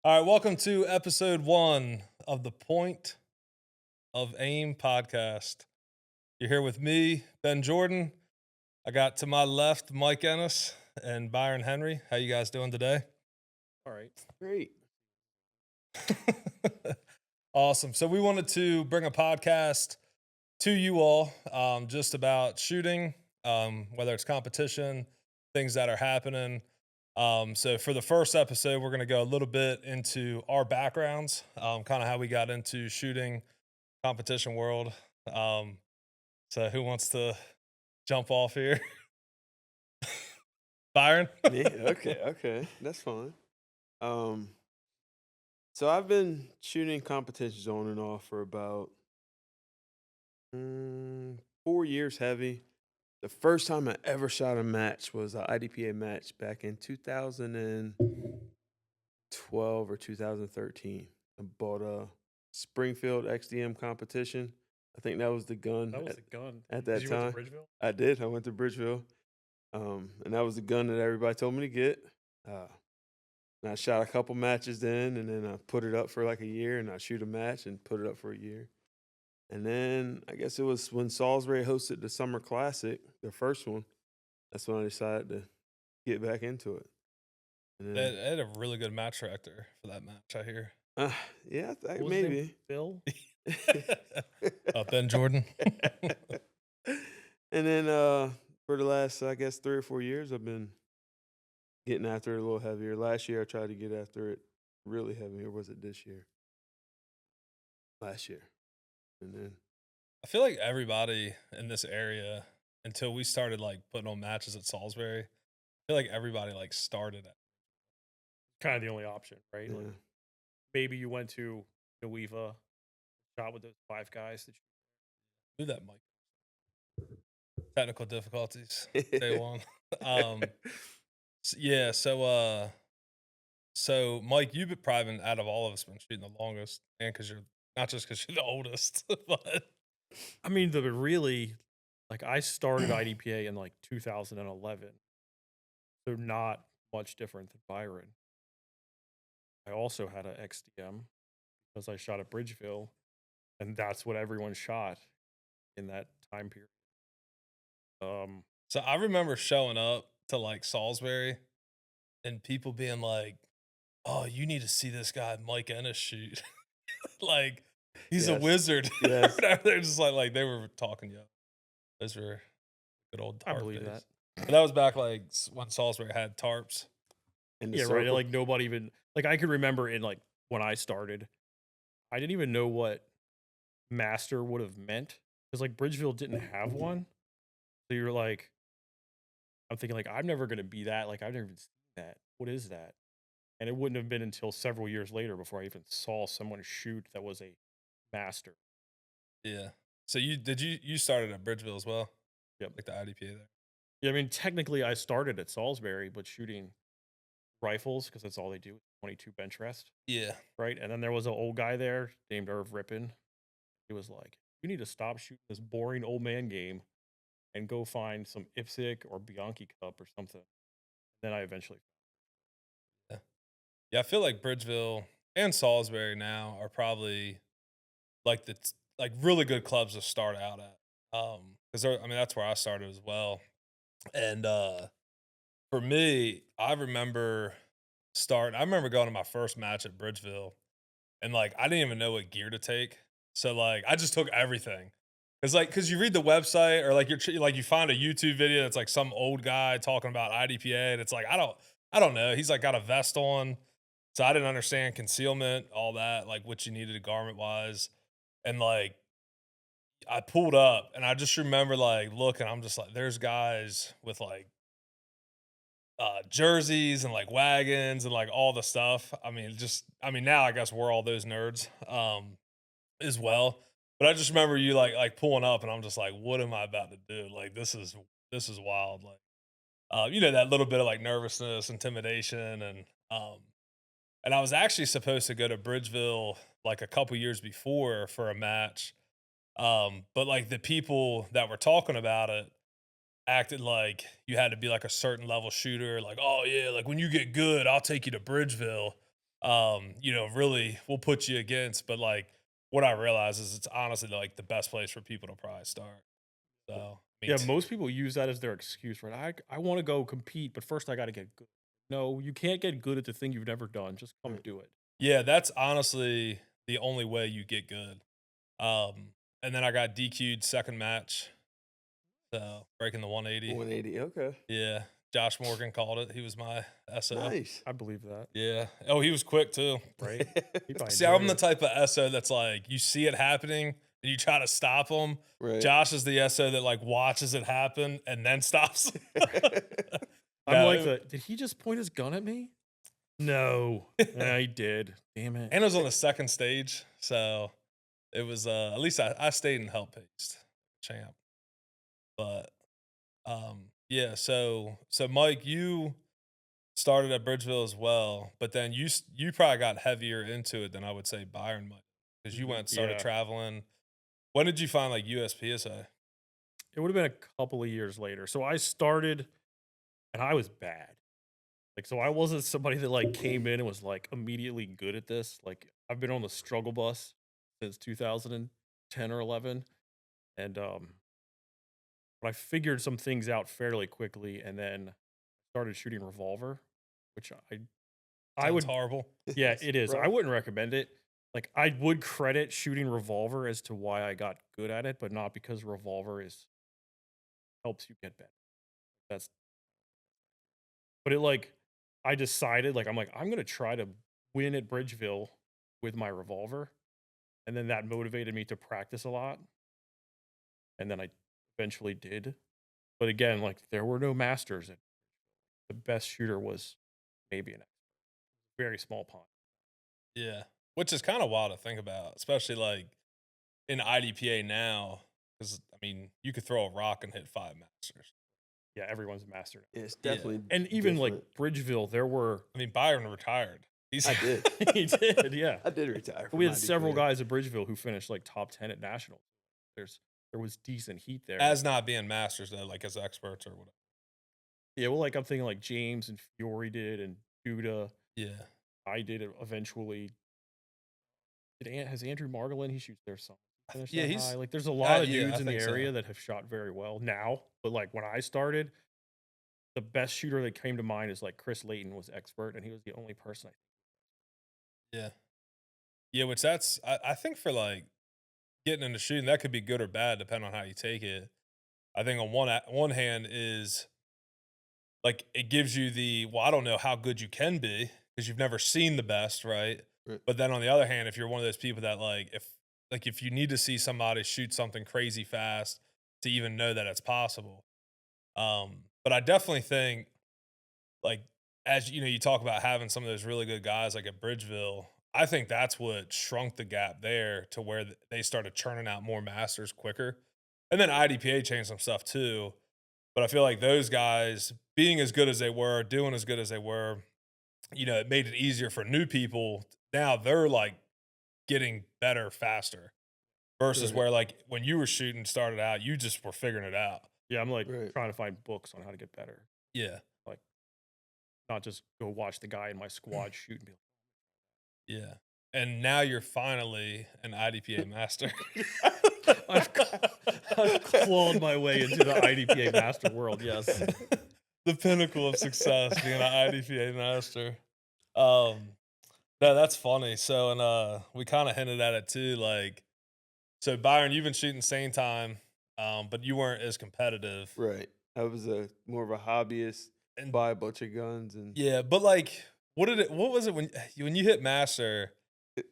All right, welcome to episode 1 of the Point of Aim podcast. You're here with me, Ben Jordan. I got to my left Mike Ennis and Byron Henry. How you guys doing today? All right. Great. Awesome. So we wanted to bring a podcast to you all, just about shooting, whether it's competition, things that are happening. So for the first episode, we're going to go a little bit into our backgrounds, kind of how we got into shooting, competition world. So who wants to jump off here? Byron? Me? Okay. That's fine. Um, so I've been shooting competitions on and off for about 4 years heavy. The first time I ever shot a match was an IDPA match back in 2012 or 2013. I bought a Springfield XDM competition. I think that was the gun. That was the gun. at Did that you went time. to Bridgeville? I did. I went to Bridgeville. And that was the gun that everybody told me to get. And I shot a couple matches then, and then I put it up for like a year, and I shoot a match and put it up for a year. And then I guess it was when Salisbury hosted the Summer Classic, the first one. That's when I decided to get back into it. And They then, had a really good match director for that match, I hear. yeah, What was his name? maybe. Phil? Ben Jordan. And then for the last, I guess, 3 or 4 years, I've been getting after it a little heavier. Last year, I tried to get after it really heavy, or was it this year? Last year. And then, I feel like everybody in this area, until we started like putting on matches at Salisbury, I feel like everybody like started at Kind of the only option, right? yeah. Like maybe you went to Nueva, shot with those 5 guys. do that, Mike. Technical difficulties, day one. Um, yeah, so Mike, you've probably been out of all of us been shooting the longest, and because you're not just because you're the oldest, but I mean, I started IDPA in like 2011, so not much different than Byron. I also had an XDM because I shot at Bridgeville, and that's what everyone shot in that time period. so I remember showing up to like Salisbury and people being like, "Oh, you need to see this guy Mike Ennis shoot." Like he's a Yes. wizard. Yes. They're just like they were talking, yo. Those were good old I tarp believe days. that. But that was back like when Salisbury had tarps. In the Yeah, right. circle. Like nobody even like I could remember in like when I started, I didn't even know what master would have meant because like Bridgeville didn't have one. So you're like, I'm thinking like I'm never gonna be that. Like I've never even seen that. What is that? And it wouldn't have been until several years later before I even saw someone shoot that was a master. Yeah. So you started at Bridgeville as well? Yep. Like the IDPA there. Yeah, I mean technically I started at Salisbury, but shooting rifles because that's all they do. 22 bench rest, Yeah. right? And then there was an old guy there named Irv Rippin. He was like, "You need to stop shooting this boring old man game and go find some IPSC or Bianchi Cup or something." Then I eventually, Yeah. Yeah, I feel like Bridgeville and Salisbury now are probably like like really good clubs to start out at. Because I mean that's where I started as well. And for me, I remember going to my first match at Bridgeville and like I didn't even know what gear to take. So like I just took everything. Cause you read the website or like like you find a YouTube video that's like some old guy talking about IDPA and it's like I don't know. He's like got a vest on. So I didn't understand concealment, all that, like what you needed garment wise. And like I pulled up and I just remember like looking, I'm just like, there's guys with like jerseys and like wagons and like all the stuff. I mean now I guess we're all those nerds as well. But I just remember you like pulling up and I'm just like, what am I about to do? Like this is wild. Like you know, that little bit of like nervousness, intimidation, and I was actually supposed to go to Bridgeville like a couple years before for a match. But like the people that were talking about it acted like you had to be like a certain level shooter, like, oh yeah, like when you get good, I'll take you to Bridgeville. really will put you against. But like what I realize is it's honestly like the best place for people to probably start. So I mean, Yeah, most people use that as their excuse, right? I want to go compete, but first I got to get good. No, you can't get good at the thing you've never done. Just come Right. do it. yeah, that's honestly the only way you get good. And then I got DQ'd second match, so breaking the 180. 180. Okay. Yeah, Josh Morgan called it. He was my SO. Nice. I believe that, Yeah. Oh, he was quick too. right? He probably See, enjoyed I'm the it. type of SO that's like you see it happening and you try to stop him. Right. Josh is the SO that like watches it happen and then stops. I'm No, like did he just point his gun at me? No. Yeah, he did. Damn it. and it was on the second stage, so it was at least I stayed and helped paced champ. But yeah, so Mike, you started at Bridgeville as well, but then you probably got heavier into it than I would say Byron might, because you went and started Yeah. traveling. When did you find like USPSA? It would have been a couple of years later. So I started and I was bad. Like, so I wasn't somebody that like came in and was like immediately good at this. Like, I've been on the struggle bus since 2010 or 11. And but I figured some things out fairly quickly and then started shooting revolver, which I Sounds would horrible. yeah, it is. I Rough. wouldn't recommend it. Like, I would credit shooting revolver as to why I got good at it, but not because revolver is helps you get better. That's but it like I decided like I'm gonna try to win at Bridgeville with my revolver. And then that motivated me to practice a lot. And then I eventually did. But again, like there were no masters. The best shooter was maybe a very small pond. Yeah, which is kind of wild to think about, especially like in IDPA now, because I mean you could throw a rock and hit 5 masters. Yeah, everyone's a master. It's Yeah. definitely And even different. like Bridgeville, there were I mean Byron retired. I did. he did, yeah. I did retire. We from had several IDPA. guys at Bridgeville who finished like top 10 at nationals. There was decent heat there. As not being masters though, like as experts or whatever. Yeah, well, like I'm thinking like James and Fiore did and Duda. Yeah. I did it eventually. Has Andrew Margolin? He shoots there some. Finished Yeah, that he's high. Like there's a lot of yeah, dudes I in the think so. area that have shot very well now. But like when I started, the best shooter that came to mind is like Chris Layton was expert, and he was the only person. Yeah. Yeah, which I think for like getting into shooting, that could be good or bad depending on how you take it. I think on one hand is like it gives you the well, I don't know how good you can be because you've never seen the best, right? Right. But then on the other hand, if you're one of those people that if you need to see somebody shoot something crazy fast to even know that it's possible. But I definitely think like as you know, you talk about having some of those really good guys like at Bridgeville. I think that's what shrunk the gap there to where they started churning out more masters quicker. And then IDPA changed some stuff too. But I feel like those guys being as good as they were, doing as good as they were, it made it easier for new people. Now they're like getting better faster versus Right. where like when you were shooting started out, you just were figuring it out. Yeah, I'm like Right. trying to find books on how to get better, Yeah. like not just go watch the guy in my squad shoot and be like, Yeah. And now you're finally an IDPA master. I've clawed my way into the IDPA master world. Yes. The pinnacle of success being an IDPA master. No, that's funny. So, and we kind of hinted at it too. Like, so Byron, you've been shooting same time, but you weren't as competitive. Right. I was more of a hobbyist, And buy a bunch of guns and yeah, but like, what was it when you hit master?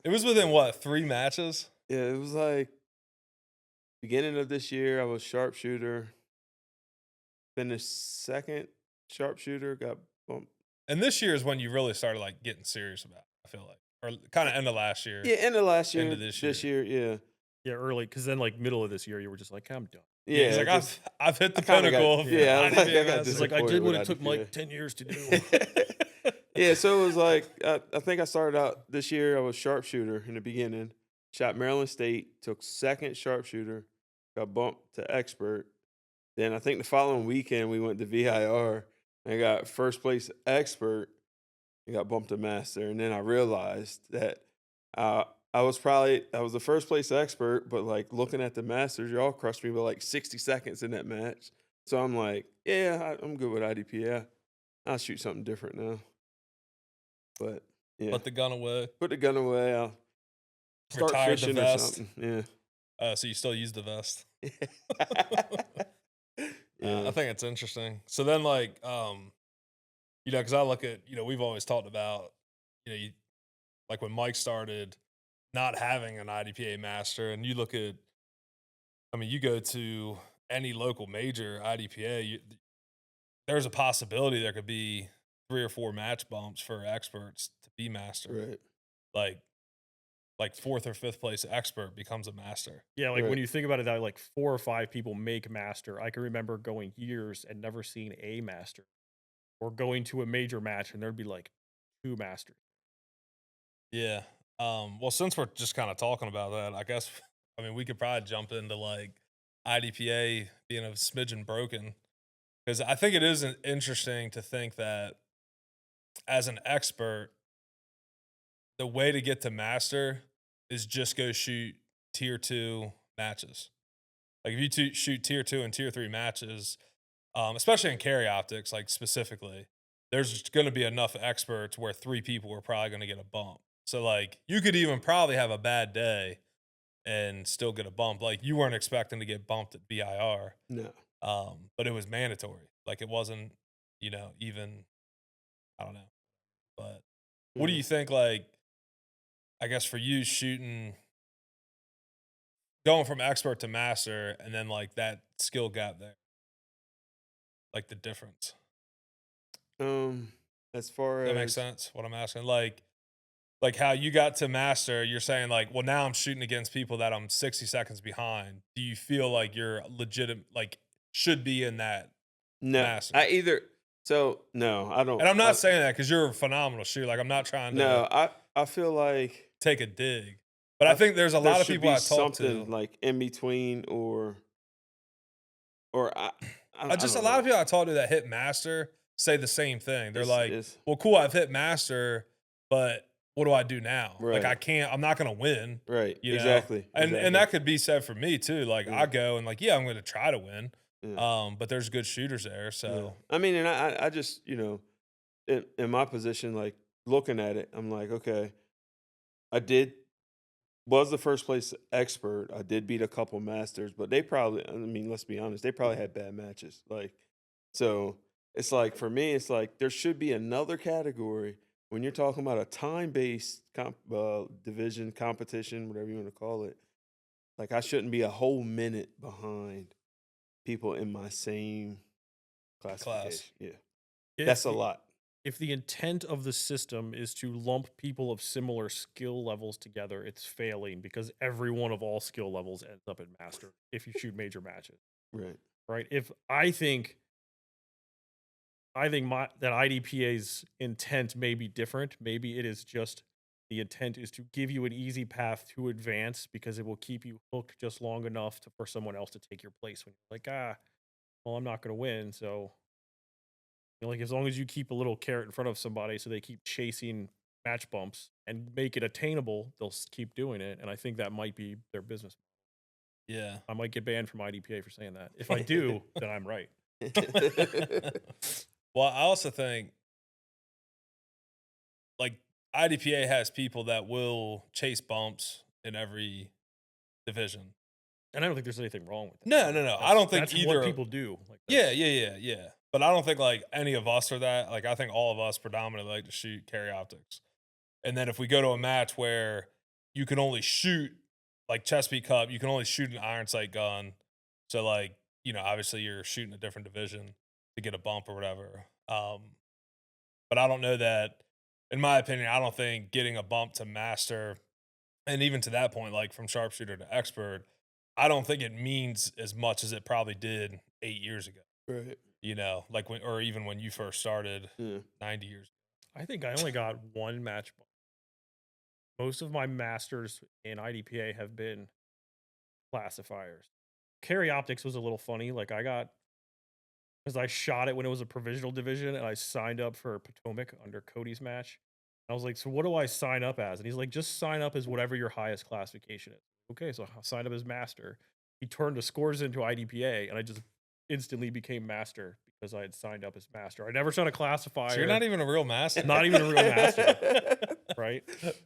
It was within what 3 matches? yeah, it was like beginning of this year. I was sharpshooter, finished second sharpshooter, got bumped. And this year is when you really started like getting serious about it, I feel like. Or kind of end of last year. Yeah, end of last year, End of this this year, yeah, Yeah, early because then like middle of this year, you were just like, I'm done. yeah. He's like, just- I've hit the I kinda got- pinnacle of yeah, I was like, I IDPA got master. It's like I disappointed did what with it took Mike IDPA. 10 years to do. Yeah, so it was like I think I started out this year. I was sharpshooter in the beginning. Shot Maryland State, took second sharpshooter, got bumped to expert. Then I think the following weekend we went to VIR and got first place expert. and got bumped to master. And then I realized that uh, I was the first place expert, but like looking at the masters, y'all crushed me by like 60 seconds in that match. So I'm like, yeah, I'm good with IDP. Yeah, I'll shoot something different now. But yeah, Put the gun away. put the gun away. I'll start Retired the fishing or vest. something. Yeah. So you still use the vest. Yeah. I think it's interesting. So then, like, because I look at, we've always talked about, you, like when Mike started not having an IDPA master, and you look at, I mean, you go to any local major IDPA, there's a possibility there could be 3 or 4 match bumps for experts to be master. Right. Like, fourth or fifth place expert becomes a master. Yeah, like when Right. you think about it, that like 4 or 5 people make master. I can remember going years and never seeing a master, or going to a major match and there'd be like 2 masters. Yeah. Well, since we're just kind of talking about that, I guess, I mean, we could probably jump into like IDPA being a smidgen broken, because I think it is interesting to think that as an expert, the way to get to master is just go shoot tier 2 matches. Like if you shoot tier 2 and tier 3 matches, especially in carry optics, like specifically, there's going to be enough experts where 3 people are probably going to get a bump. So like you could even probably have a bad day and still get a bump. Like you weren't expecting to get bumped at BIR, No. but it was mandatory. Like it wasn't, even, I don't know. But what do Yeah. you think? Like, I guess for you going from expert to master, and then like that skill gap there, like the difference. As far That makes as sense. What I'm asking, like how you got to master, you're saying like, well, now I'm shooting against people that I'm 60 seconds behind. Do you feel like you're legit, like should be in that no, master? no, I don't. And I'm not saying that because you're a phenomenal shooter. Like I'm not trying to No, I feel like take a dig, but I think there's a there lot of should people be I talk something to. like in between, or I Just a don't lot know. of people I talk to that hit master say the same thing. They're like, It's well, cool, I've hit master, but what do I do now? Like right, I'm not gonna win, right, you know? exactly, And exactly. that could be said for me too. Like Yeah, I go and like, yeah, I'm gonna try to win. yeah, But there's good shooters there. yeah. So I mean, and I just in my position, like looking at it, I'm like, okay, I did was the first place expert. I did beat a couple masters, but they probably, I mean, let's be honest, they probably had bad matches. Like, so it's like for me, it's like there should be another category when you're talking about a time based division competition, whatever you want to call it. Like, I shouldn't be a whole minute behind people in my same class. classification. Yeah, If that's a the lot. if the intent of the system is to lump people of similar skill levels together, it's failing because everyone of all skill levels ends up at master if you shoot major matches, Right. right? If I think that IDPA's intent may be different. Maybe it is just the intent is to give you an easy path to advance because it will keep you hooked just long enough for someone else to take your place when you're like, well, I'm not going to win. So, like as long as you keep a little carrot in front of somebody so they keep chasing match bumps and make it attainable, they'll keep doing it. And I think that might be their business. Yeah. I might get banned from IDPA for saying that. If I do, then I'm right. Well, I also think like IDPA has people that will chase bumps in every division. And I don't think there's anything wrong with that. No. I don't think That's either. what people do. Like Yeah. But I don't think like any of us are that. Like I think all of us predominantly like to shoot carry optics. And then if we go to a match where you can only shoot like Chesapeake Cup, you can only shoot an iron sight gun. So like, obviously you're shooting a different division to get a bump or whatever. But I don't know that, in my opinion, I don't think getting a bump to master, and even to that point, like from sharpshooter to expert, I don't think it means as much as it probably did 8 years ago. Right. Like or even when you first started Yeah. 90 years. I think I only got one match bump. Most of my masters in IDPA have been classifiers. Carry optics was a little funny. Like because I shot it when it was a provisional division, and I signed up for Potomac under Cody's match. I was like, "So what do I sign up as?" And he's like, "Just sign up as whatever your highest classification is." Okay, so I signed up as master. He turned the scores into IDPA, and I just instantly became master because I had signed up as master. I never signed a classifier. So you're not even a real master. Not even a real master, right?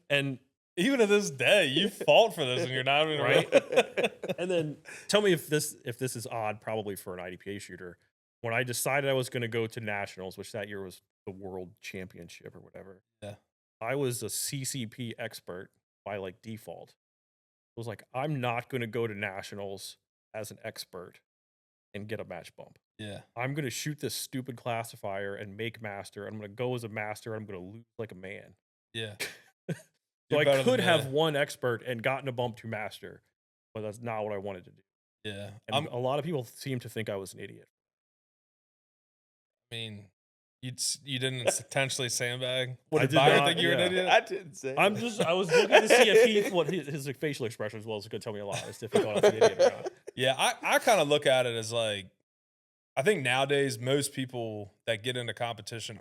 And Even to this day, you fought for this, and you're not even Right? real. and then tell me if this is odd, probably for an IDPA shooter. When I decided I was going to go to nationals, which that year was the world championship or whatever, Yeah. I was a CCP expert by like default. I was like, I'm not going to go to nationals as an expert and get a match bump. Yeah. I'm going to shoot this stupid classifier and make master. I'm going to go as a master. I'm going to lose like a man. Yeah. So You're I better than could have me. one expert and gotten a bump to master, but that's not what I wanted to do. Yeah. And a lot of people seem to think I was an idiot. I mean, you didn't intentionally sandbag. What I did did Byron not, think you were an yeah. idiot? I didn't say. I was looking to see if what his facial expression as well is going to tell me a lot. It's if he thought I was an idiot or not. Yeah, I kind of look at it as like, I think nowadays most people that get into competition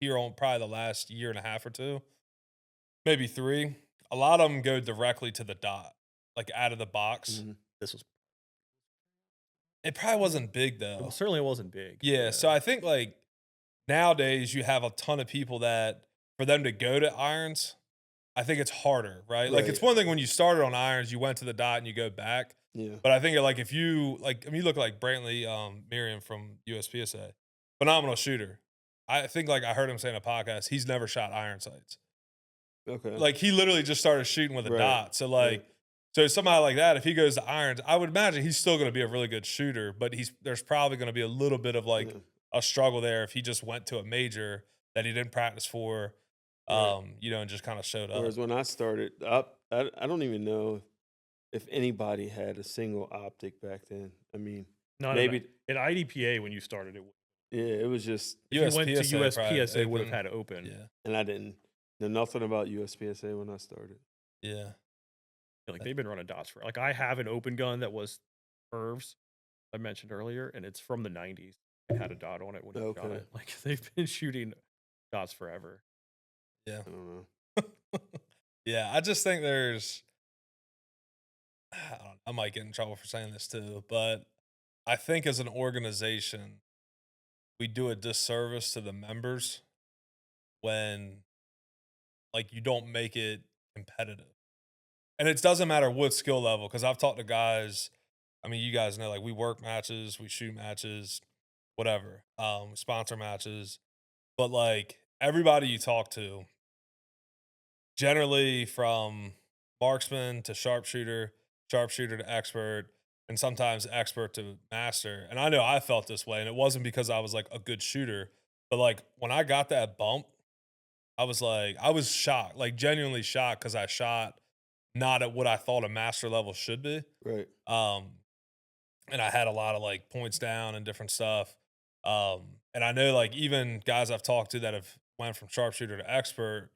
here on probably the last year and a half or two, maybe 3, a lot of them go directly to the dot, like out of the box. Mhm. This was It probably wasn't big though. certainly it wasn't big. Yeah, so I think like nowadays you have a ton of people that for them to go to irons, I think it's harder, right? Like it's Right. one thing when you started on irons, you went to the dot and you go back. Yeah. But I think like if you like, I mean, you look like Brantley Miriam from USPSA, phenomenal shooter. I think like I heard him say in a podcast, he's never shot iron sights. Okay. Like he literally just started shooting with a Right, dot. So like, right. so somebody like that, if he goes to irons, I would imagine he's still going to be a really good shooter, but there's probably going to be a little bit of like Yeah. a struggle there if he just went to a major that he didn't practice for, Right. you know, and just kind of showed up. Whereas when I started, I don't even know if anybody had a single optic back then. I mean, Not maybe at IDPA when you started it. yeah, it was just, If you went to USPSA probably USPSA, would have open. had open. Yeah, and I didn't know nothing about USPSA when I started. yeah, Like they've been running dots for like I have an open gun that was curves I mentioned earlier, and it's from the 90s. It had a dot on it when you shot Okay. it. Like they've been shooting dots forever. yeah, I don't know. yeah. I just think there's, I might get in trouble for saying this too, but I think as an organization, we do a disservice to the members when like you don't make it competitive. And it doesn't matter what skill level, because I've talked to guys, I mean, you guys know, like we work matches, we shoot matches, whatever, sponsor matches. But like everybody you talk to, generally from marksman to sharpshooter, sharpshooter to expert, and sometimes expert to master. And I know I felt this way, and it wasn't because I was like a good shooter, but like when I got that bump, I was like, I was shocked, like genuinely shocked, because I shot not at what I thought a master level should be. Right. And I had a lot of like points down and different stuff. And I know like even guys I've talked to that have went from sharpshooter to expert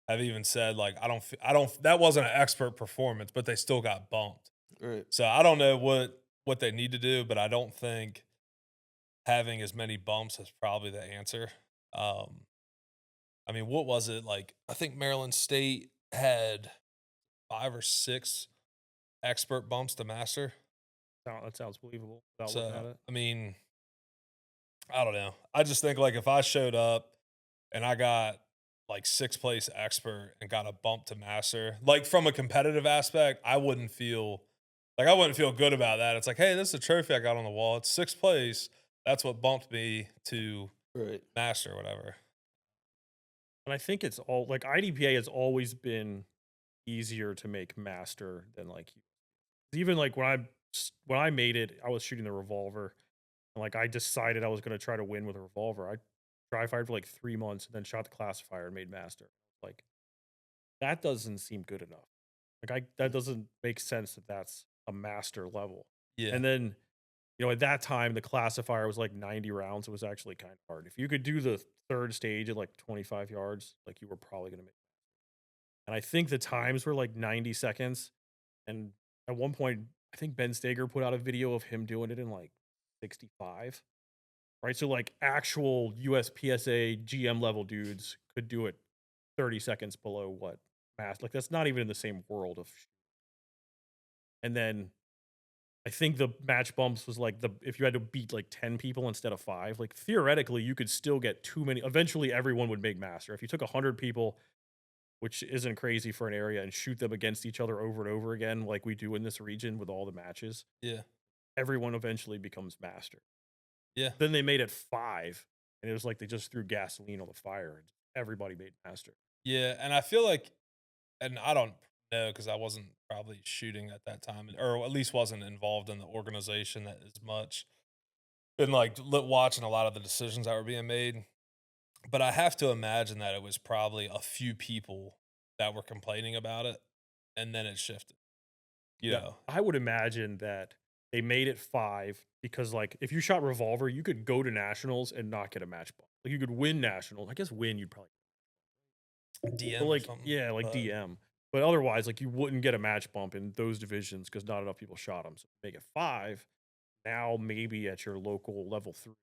have even said like I don't that wasn't an expert performance, but they still got bumped. Right. So I don't know what they need to do, but I don't think having as many bumps is probably the answer. I mean, what was it like? I think Maryland State had 5 or 6 expert bumps to master. That sounds believable without looking at So it. I mean, I don't know. I just think like if I showed up and I got like 6th place expert and got a bump to master, like from a competitive aspect, I wouldn't feel good about that. It's like, hey, this is a trophy I got on the wall. It's 6th place. That's what bumped me to Right. master or whatever. And I think it's all like IDPA has always been easier to make master than like even like when I made it, I was shooting the revolver. And like I decided I was gonna try to win with a revolver. I dry fired for like 3 months and then shot the classifier and made master. Like that doesn't seem good enough. Like that doesn't make sense that that's a master level. Yeah. And then, you know, at that time the classifier was like 90 rounds. It was actually kind of hard. If you could do the 3rd stage at like 25 yards, like you were probably gonna make. And I think the times were like 90 seconds. And at one point, I think Ben Stager put out a video of him doing it in like 65. right? So like actual USPSA GM level dudes could do it 30 seconds below what like that's not even in the same world of. And then I think the match bumps was like if you had to beat like 10 people instead of 5, like theoretically you could still get too many. Eventually everyone would make master. If you took 100 people, which isn't crazy for an area, and shoot them against each other over and over again like we do in this region with all the matches, Yeah. everyone eventually becomes master. Yeah. Then they made it 5, and it was like they just threw gasoline on the fire and everybody made master. Yeah. And I feel like, and I don't know because I wasn't probably shooting at that time, or at least wasn't involved in the organization that as much. Been like watching a lot of the decisions that were being made. But I have to imagine that it was probably a few people that were complaining about it, and then it shifted, you Yeah, know? I would imagine that they made it 5 because, like, if you shot revolver, you could go to nationals and not get a match bump. Like, you could win nationals. I guess win, you'd probably, but DM or like, something. yeah, like But DM. But otherwise, like, you wouldn't get a match bump in those divisions because not enough people shot them. So make it 5. Now, maybe at your local level 3, you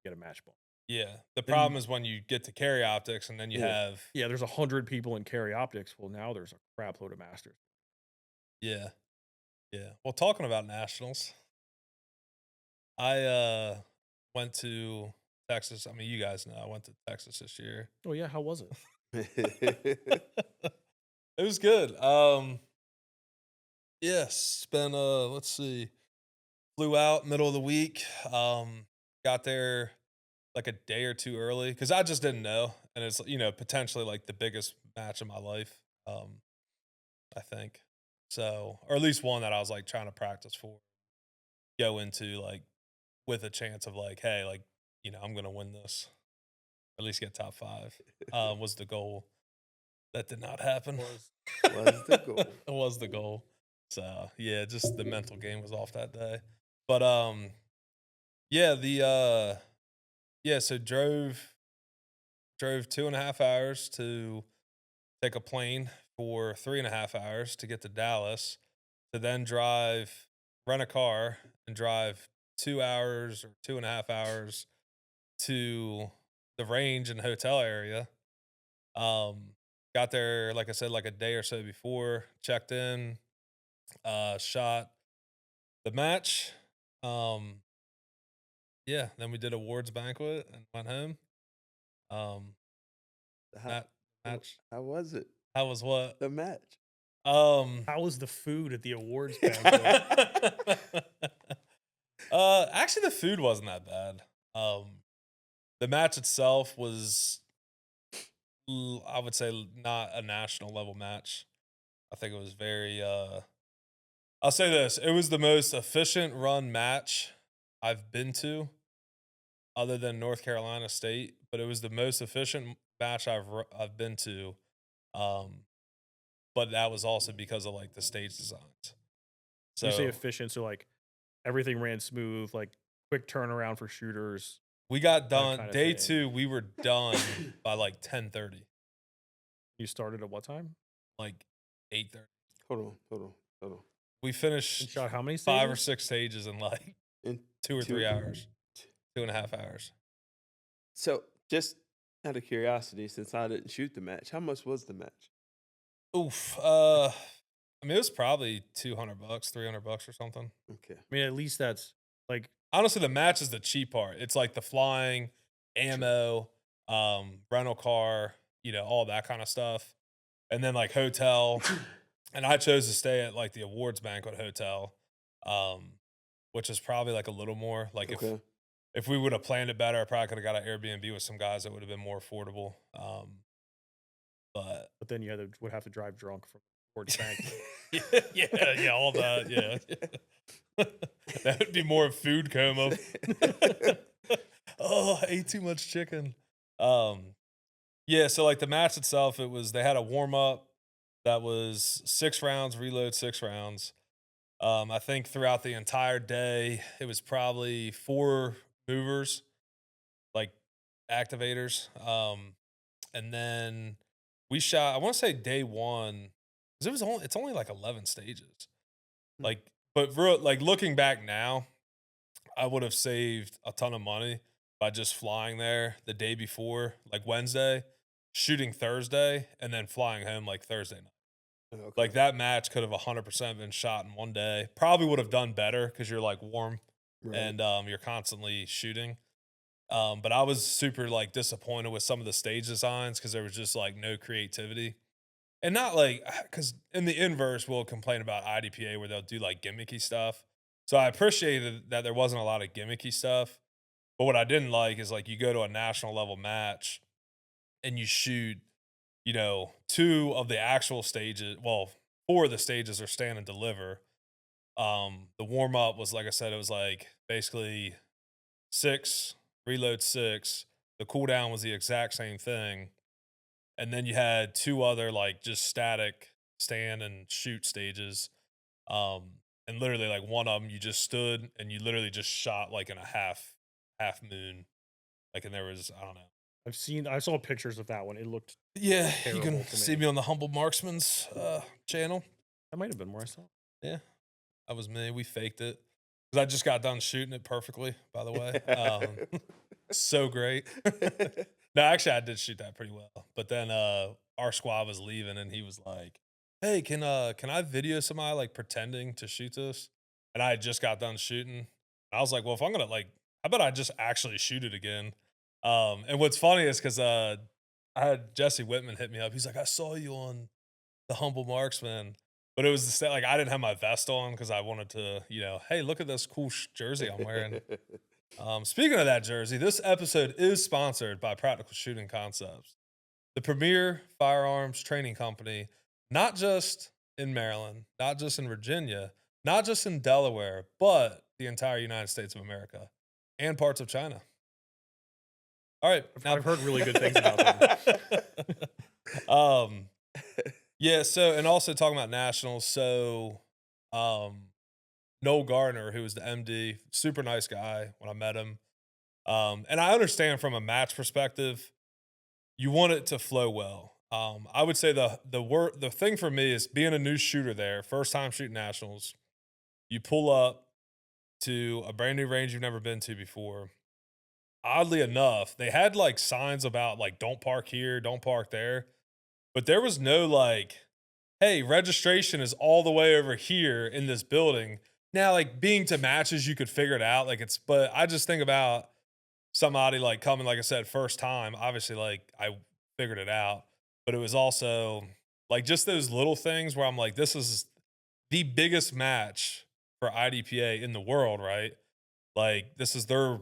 get a match bump. yeah, the Then, problem is when you get to carry optics and then you Yeah. have yeah, there's 100 people in carry optics. Well, now there's a crap load of masters. yeah, yeah. Well, talking about nationals, I went to Texas. I mean, you guys know I went to Texas this year. Oh, yeah, how was it? It was good. Yes, spent let's see. Flew out middle of the week. Got there like a day or two early because I just didn't know, and it's potentially like the biggest match of my life. I think so, or at least one that I was like trying to practice for, go into like with a chance of like, hey, like I'm gonna win this, at least get top 5. Was the goal. That did not happen. Was the goal. It was the goal. So yeah, just the mental game was off that day. But yeah, so drove 2.5 hours to take a plane for 3.5 hours to get to Dallas, to then rent a car and drive 2 hours or 2.5 hours to the range and hotel area. Got there, like I said, like a day or so before, checked in, shot the match. Um, yeah, then we did awards banquet and went home. Um, How, That match. how was it? How was what? The match. How was the food at the awards banquet? Actually, the food wasn't that bad. The match itself was, I would say, not a national level match. I think it was very. I'll say this: it was the most efficient run match I've been to, other than North Carolina State. But it was the most efficient match I've been to. Um, but that was also because of like the stage designs. You say So efficient, so like everything ran smooth, like quick turnaround for shooters, we got that done kind of day thing. 2. We were done by like 10:30, You started at what time? like 8:30. Hold on. We And finished shot how many 5 or stages? 6 stages in like In 2 or two- 3 hours, 2.5 hours. So, just out of curiosity, since I didn't shoot the match, how much was the match? Oof. I mean, it was probably $200, $300 or something. Okay. I mean, at least that's like Honestly, the match is the cheap part. It's like the flying, ammo, rental car, all that kind of stuff. And then like hotel. And I chose to stay at like the awards banquet hotel, which is probably like a little more. Like Okay. if we would have planned it better, I probably could have got an Airbnb with some guys that would have been more affordable. But but then you would have to drive drunk from awards banquet. yeah, all that, yeah. That would be more food coma. Oh, I ate too much chicken. Yeah, so like the match itself, they had a warm up that was 6 rounds, reload 6 rounds. I think throughout the entire day, it was probably 4 movers, like activators. And then we shot, I want to say day 1, because it's only like 11 stages. Hmm. Like, but like looking back now, I would have saved a ton of money if by just flying there the day before, like Wednesday, shooting Thursday, and then flying home like Thursday night. Okay. Like that match could have 100% been shot in one day. Probably would have done better because you're like warm Right. and you're constantly shooting. But I was super like disappointed with some of the stage designs because there was just like no creativity. And not like, because in the inverse, we'll complain about IDPA where they'll do like gimmicky stuff. So I appreciated that there wasn't a lot of gimmicky stuff. But what I didn't like is like you go to a national level match and you shoot, two of the actual stages. Well, four of the stages are stand and deliver. The warm up was, like I said, it was like basically six, reload six. The cooldown was the exact same thing. And then you had two other like just static stand and shoot stages. And literally like one of them you just stood and you literally just shot like in a half moon. Like, and there was, I don't know. I saw pictures of that one. It looked Yeah, you terrible can to see me. me on the Humble Marksman's channel. That might have been where I saw it. Yeah, that was me. We faked it because I just got done shooting it perfectly. By the way, so great. No, actually, I did shoot that pretty well. But then our squad was leaving, and he was like, "Hey, can I video somebody like pretending to shoot this?" And I had just got done shooting. And I was like, "Well, if I'm gonna like, how about I just actually shoot it again?" And what's funny is because I had Jesse Whitman hit me up. He's like, "I saw you on the Humble Marksman." But it was like I didn't have my vest on because I wanted to, hey, look at this cool jersey I'm wearing. Speaking of that jersey, this episode is sponsored by Practical Shooting Concepts, the premier firearms training company, not just in Maryland, not just in Virginia, not just in Delaware, but the entire United States of America and parts of China. All right. I've heard really good things about them. Yeah, so and also talking about nationals, so Noel Gardner, who was the MD, super nice guy when I met him. And I understand from a match perspective, you want it to flow well. I would say the thing for me is being a new shooter there, first time shooting nationals. You pull up to a brand new range you've never been to before. Oddly enough, they had like signs about like don't park here, don't park there, but there was no like, hey, registration is all the way over here in this building. Now, like being to matches, you could figure it out. But I just think about somebody like coming, like I said, first time. Obviously, like I figured it out, but it was also like just those little things where I'm like, this is the biggest match for IDPA in the world, right? Like this is their.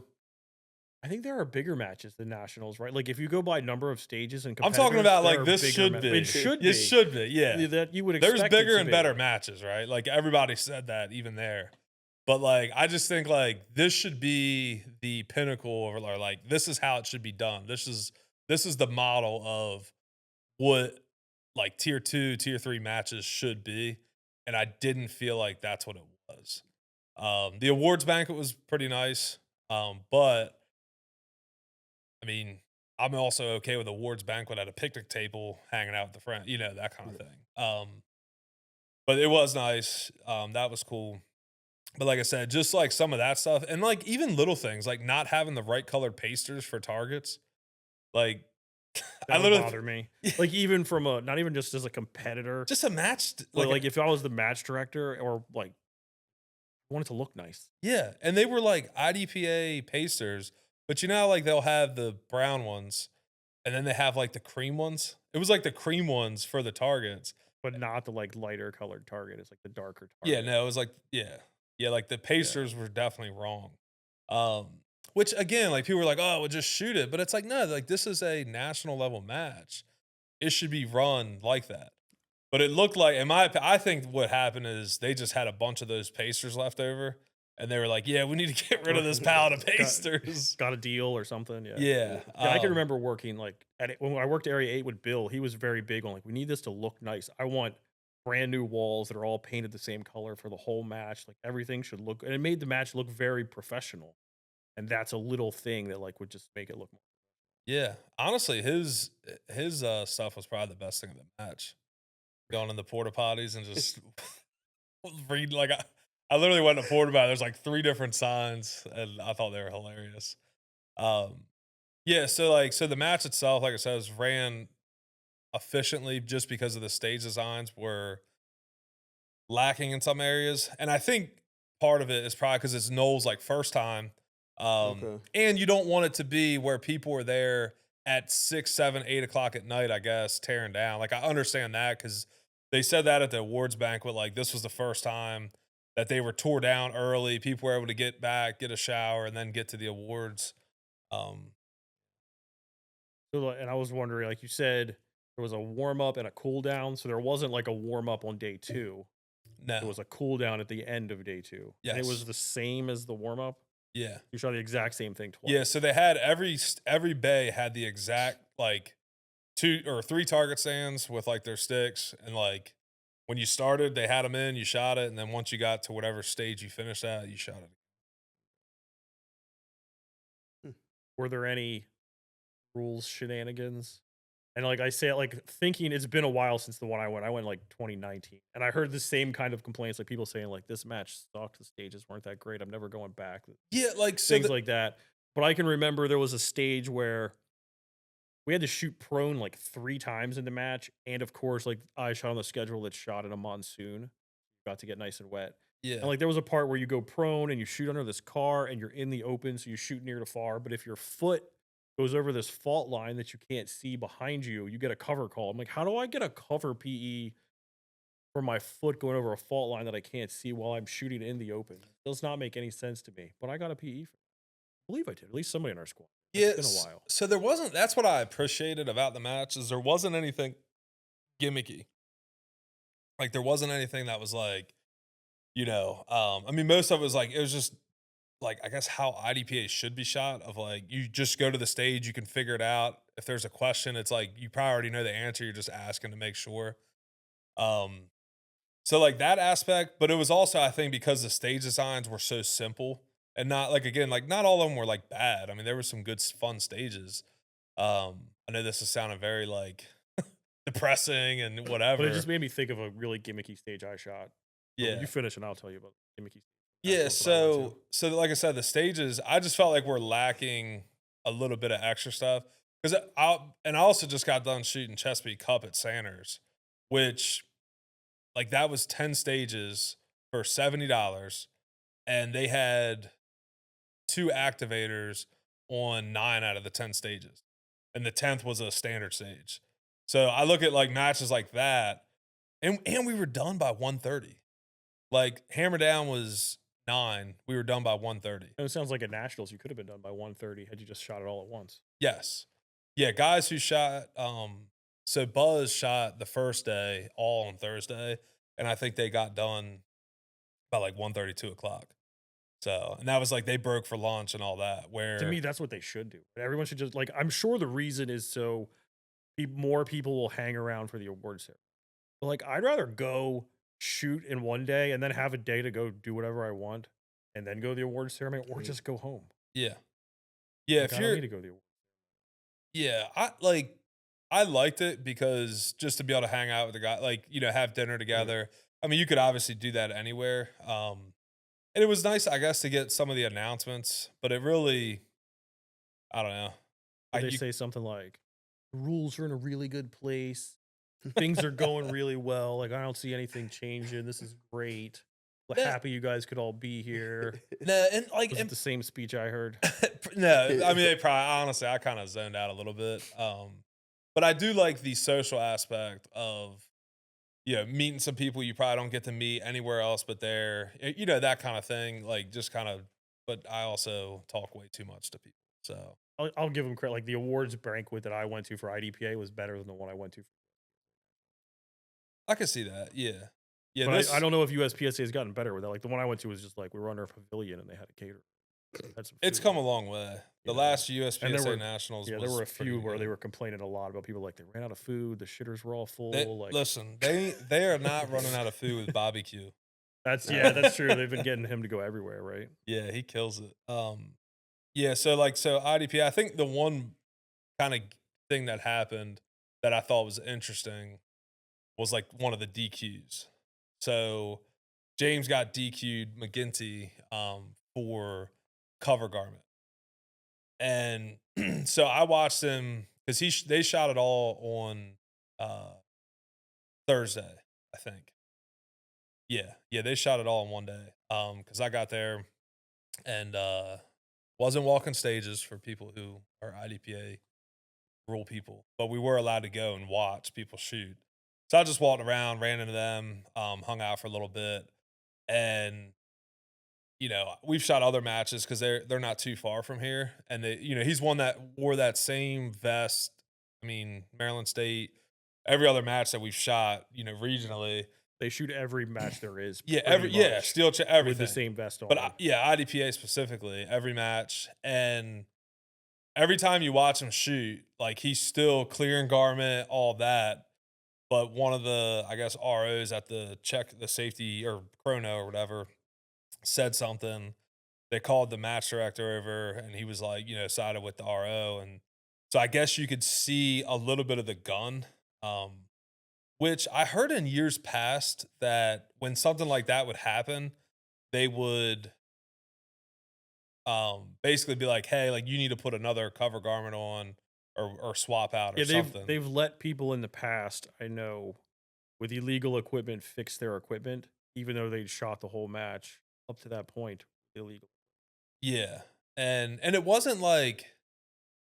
I think there are bigger matches than nationals, right? Like if you go by number of stages and I'm talking competitors, about there like are this bigger should be. It should It be. should be. Yeah. That you would There's expect it bigger to and be. better matches, right? Like everybody said that even there. But like I just think like this should be the pinnacle or like this is how it should be done. This is the model of what like tier 2, tier 3 matches should be. And I didn't feel like that's what it was. The awards banquet was pretty nice. But I mean, I'm also okay with awards banquet at a picnic table, hanging out with the friend, that kind of thing. But it was nice. That was cool. But like I said, just like some of that stuff, and like even little things, like not having the right colored pasters for targets. Like, I That would literally bother me. Like even from not even just as a competitor, just a match, like if I was the match director or like I want it to look nice. yeah. And they were like IDPA pasters, but like they'll have the brown ones, and then they have like the cream ones. It was like the cream ones for the targets. But not the like lighter colored target. It's like the darker Yeah, target. no, it was like, yeah, like the pasters were definitely wrong. Which again, like people were like, oh, well, just shoot it, but it's like no, like this is a national level match. It should be run like that. But it looked like, I think what happened is they just had a bunch of those pasters left over, and they were like, yeah, we need to get rid of this pallet of pasters. Got a deal or something. Yeah. Yeah, I can remember working like when I worked Area 8 with Bill, he was very big on like, we need this to look nice. I want brand new walls that are all painted the same color for the whole match. Like everything should look, and it made the match look very professional. And that's a little thing that like would just make it look more. Yeah, honestly, his stuff was probably the best thing of the match. Going in the porta potties and just read like I literally went to porta potty. There's like 3 different signs, and I thought they were hilarious. Um, yeah, so the match itself, like I said, was ran efficiently just because of the stage designs were lacking in some areas, and I think part of it is probably because it's Noel's, like, first time, Okay. and you don't want it to be where people are there at 6, 7, 8 o'clock at night, I guess, tearing down, like, I understand that because they said that at the awards banquet, like, this was the first time that they were tore down early, people were able to get back, get a shower, and then get to the awards, um So, and I was wondering, like you said, there was a warm up and a cool down. So there wasn't like a warm up on day two. It No. was a cool down at the end of day two, and it was Yes. the same as the warm up. Yeah. You shot the exact same thing Yeah, twice. so they had every bay had the exact, like, 2 or 3 target stands with, like, their sticks, and, like, when you started, they had them in, you shot it, and then once you got to whatever stage you finished at, you shot it. Hmm. Were there any rules shenanigans? And like I say, like thinking it's been a while since the one I went. I went like 2019, and I heard the same kind of complaints, like people saying like this match sucked, the stages weren't that great. I'm never going back. Yeah, like, so Things the like that. But I can remember there was a stage where we had to shoot prone like 3 times in the match, and of course, like I shot on the schedule that shot in a monsoon, got to get nice and wet. And yeah, like there was a part where you go prone and you shoot under this car and you're in the open, so you shoot near to far. But if your foot goes over this fault line that you can't see behind you, you get a cover call. I'm like, how do I get a cover PE for my foot going over a fault line that I can't see while I'm shooting in the open? It does not make any sense to me. But I got a PE for I believe I did. At least somebody in our squad. It's been a yes. while. So there wasn't that's what I appreciated about the match is there wasn't anything gimmicky. Like, there wasn't anything that was like, I mean, most of it was like it was just like, I guess how IDPA should be shot of like, you just go to the stage, you can figure it out. If there's a question, it's like you probably already know the answer, you're just asking to make sure. Um, so like that aspect, but it was also, I think, because the stage designs were so simple and not like again, like not all of them were like bad. I mean, there were some good fun stages. I know this is sounding very like depressing and But it just whatever. made me think of a really gimmicky stage I shot. But you Yeah. finish and I'll tell you about gimmicky Yeah, nationals that I went to. so like I said, the stages, I just felt like we're lacking a little bit of extra stuff because I also just got done shooting Chesapeake Cup at Sanders, which like that was 10 stages for $70, and they had 2 activators on 9 out of the 10 stages, and the 10th was a standard stage. So I look at like matches like that, and we were done by 1:30. Like, Hammer Down was 9, we were done by 1:30. And it sounds like at nationals you could have been done by 1:30 had you just shot it all at once. Yes. Yeah, guys who shot, so Buzz shot the first day all on Thursday, and I think they got done by, like, 1:30, 2 o'clock. So and that was, like, they broke for lunch and all that, To me, where that's what they should do. Everyone should just like. I'm sure the reason is so more people will hang around for the awards ceremony. But like, I'd rather go shoot in one day and then have a day to go do whatever I want, and then go to the awards ceremony, or Mm. just go home. yeah. Yeah, Like, if I don't you're need to go to the awards. yeah, I liked it because just to be able to hang out with the guy, like, have dinner Right. together. I mean, you could obviously do that anywhere, and it was nice, I guess, to get some of the announcements, but it really I don't know. I Did they you say something like, "The rules are in a really good place. Things are going really well. Like, I don't see anything changing. This is great. We're Nah, happy you guys could all be here." nah, and, like, Was it and the same speech I heard? no, I mean, they probably honestly, I kinda zoned out a little bit, but I do like the social aspect of, meeting some people you probably don't get to meet anywhere else but there, that kinda thing, like, just kinda but I also talk way too much to people, so I'll give them credit. Like the awards banquet that I went to for IDPA was better than the one I went to. I can see that, yeah. Yeah, But I this don't know if USPSA has gotten better with that. Like the one I went to was just like we were under a pavilion and they had a caterer, had some it's food, come a long way. you The know. last And there USPSA were Nationals yeah, there was were a pretty few where they good. were complaining a lot about people like they ran out of food, the shitters were all They full. Like listen, they are not running out of food with barbecue. that's Nah. yeah, that's true. They've been getting him to go everywhere, right? Yeah, he kills it. Yeah, so IDP, I think the one kind of thing that happened that I thought was interesting was like one of the DQs. So James got DQ'd McGinty for cover garment. And so I watched him because they shot it all on uh, Thursday, I think. Yeah, they shot it all in one day. Because I got there and wasn't walking stages for people who are IDPA rule people, but we were allowed to go and watch people shoot. So I just walked around, ran into them, hung out for a little bit, and we've shot other matches because they're not too far from here, and he's one that wore that same vest. I mean, Maryland State, every other match that we've shot, regionally, They shoot every match there is, yeah, pretty much, steel with everything, the same vest but on. yeah, IDPA specifically, every match, and every time you watch him shoot, like he's still clearing garment, all that. But one of the, I guess, ROs at the safety or chrono or whatever said something. They called the match director over and he was like, sided with the RO. And so I guess you could see a little bit of the gun, which I heard in years past that when something like that would happen, they would basically be like, hey, like you need to put another cover garment on or swap out or Yeah, something. they've let people in the past, I know, with illegal equipment fix their equipment, even though they'd shot the whole match up to that point illegal. Yeah. And it wasn't like,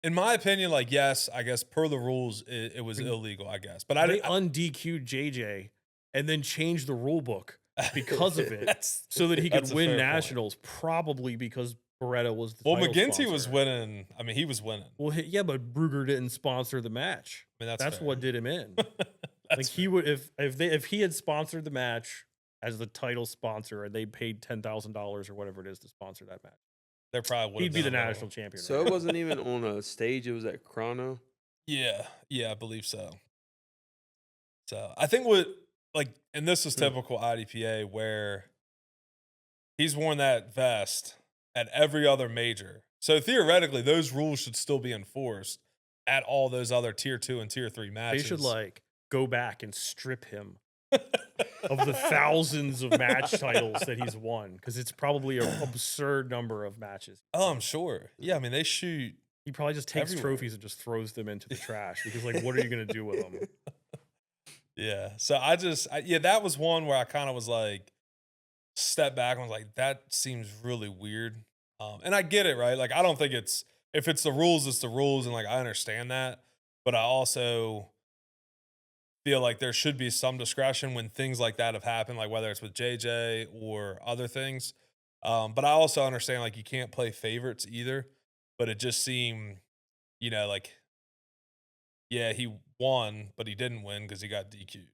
in my opinion, like, yes, I guess per the rules, it was And illegal, I guess. But I They didn't undq'd JJ and then changed the rule book because of it, that's so that he could that's a win fair point. nationals, probably because Beretta was the Well, title McGinty was sponsor. winning. I mean, he was winning. Well, yeah, but Brugger didn't sponsor the match. I mean, That's fair. what did him in. That's Like he fair. would if he had sponsored the match as the title sponsor and they paid $10,000 or whatever it is to sponsor that match, There probably would he'd have be been the a little. national champion. So right it now. wasn't even on a stage; it was at Chrono. Yeah, I believe so. So I think and this is typical IDPA where he's worn that vest at every other major. So theoretically, those rules should still be enforced at all those other tier 2 and tier 3 They matches. should like go back and strip him of the thousands of match titles that he's won, because it's probably an absurd number of matches. Oh, I'm sure. Yeah, I mean they shoot. He probably just takes Everywhere. trophies and just throws them into the trash because, like, what are you gonna do with them? Yeah. So that was one where I kind of was like, step back and was like, that seems really weird. And I get it, right? Like, I don't think if it's the rules, it's the rules. And like, I understand that. But I also feel like there should be some discretion when things like that have happened, like whether it's with JJ or other things. But I also understand like you can't play favorites either. But it just seemed, like, yeah, he won, but he didn't win because he got DQ'd.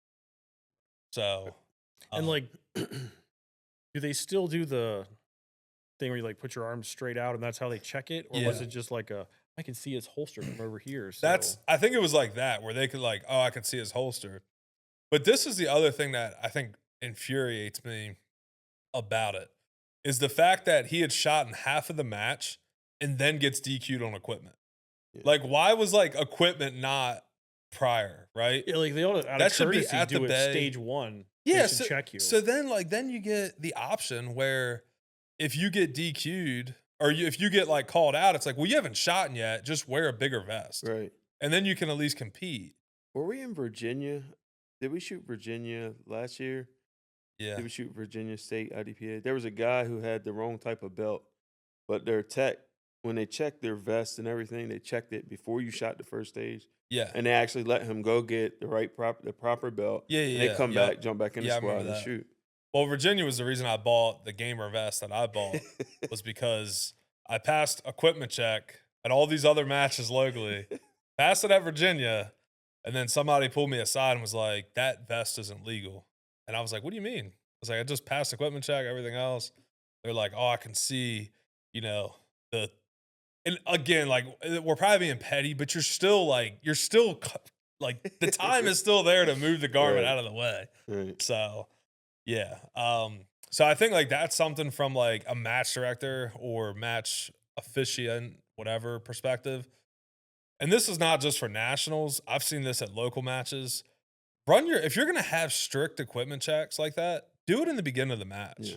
So, And like, do they still do the thing where you like put your arms straight out and that's how they check it, or was Yeah. it just like I can see his holster from over here? So I think it was like that where they could like, oh, I could see his holster. But this is the other thing that I think infuriates me about it is the fact that he had shot in half of the match and then gets DQ'd on equipment. Yeah. Like, why was like equipment not prior, right? yeah, like they ought to, out That of should be courtey, at the do it bay. stage one. Yeah, they should check you. So then you get the option where if you get DQ'd or if you get like called out, it's like, well, you haven't shot yet. Just wear a bigger vest, Right. and then you can at least compete. Were we in Virginia? Did we shoot Virginia last year? Yeah, Did we shoot Virginia State IDPA? There was a guy who had the wrong type of belt, but their tech, when they checked their vest and everything, they checked it before you shot the first stage, yeah, and they actually let him go get the proper belt. yeah, And yeah. they come Yep. back, jump back in the Yeah, I squad, remember and that. shoot. Well, Virginia was the reason I bought the gamer vest that I bought was because I passed equipment check at all these other matches locally, passed it at Virginia, and then somebody pulled me aside and was like, that vest isn't legal. And I was like, what do you mean? I was like, I just passed equipment check, everything else. They're like, oh, I can see, the, and again, like we're probably being petty, but you're still like the time is still there to move the garment Right. out of the way. Right. So, yeah. So I think like that's something from like a match director or match officiant, whatever perspective. And this is not just for nationals. I've seen this at local matches. If you're gonna have strict equipment checks like that, do it in the beginning of the match. Yeah.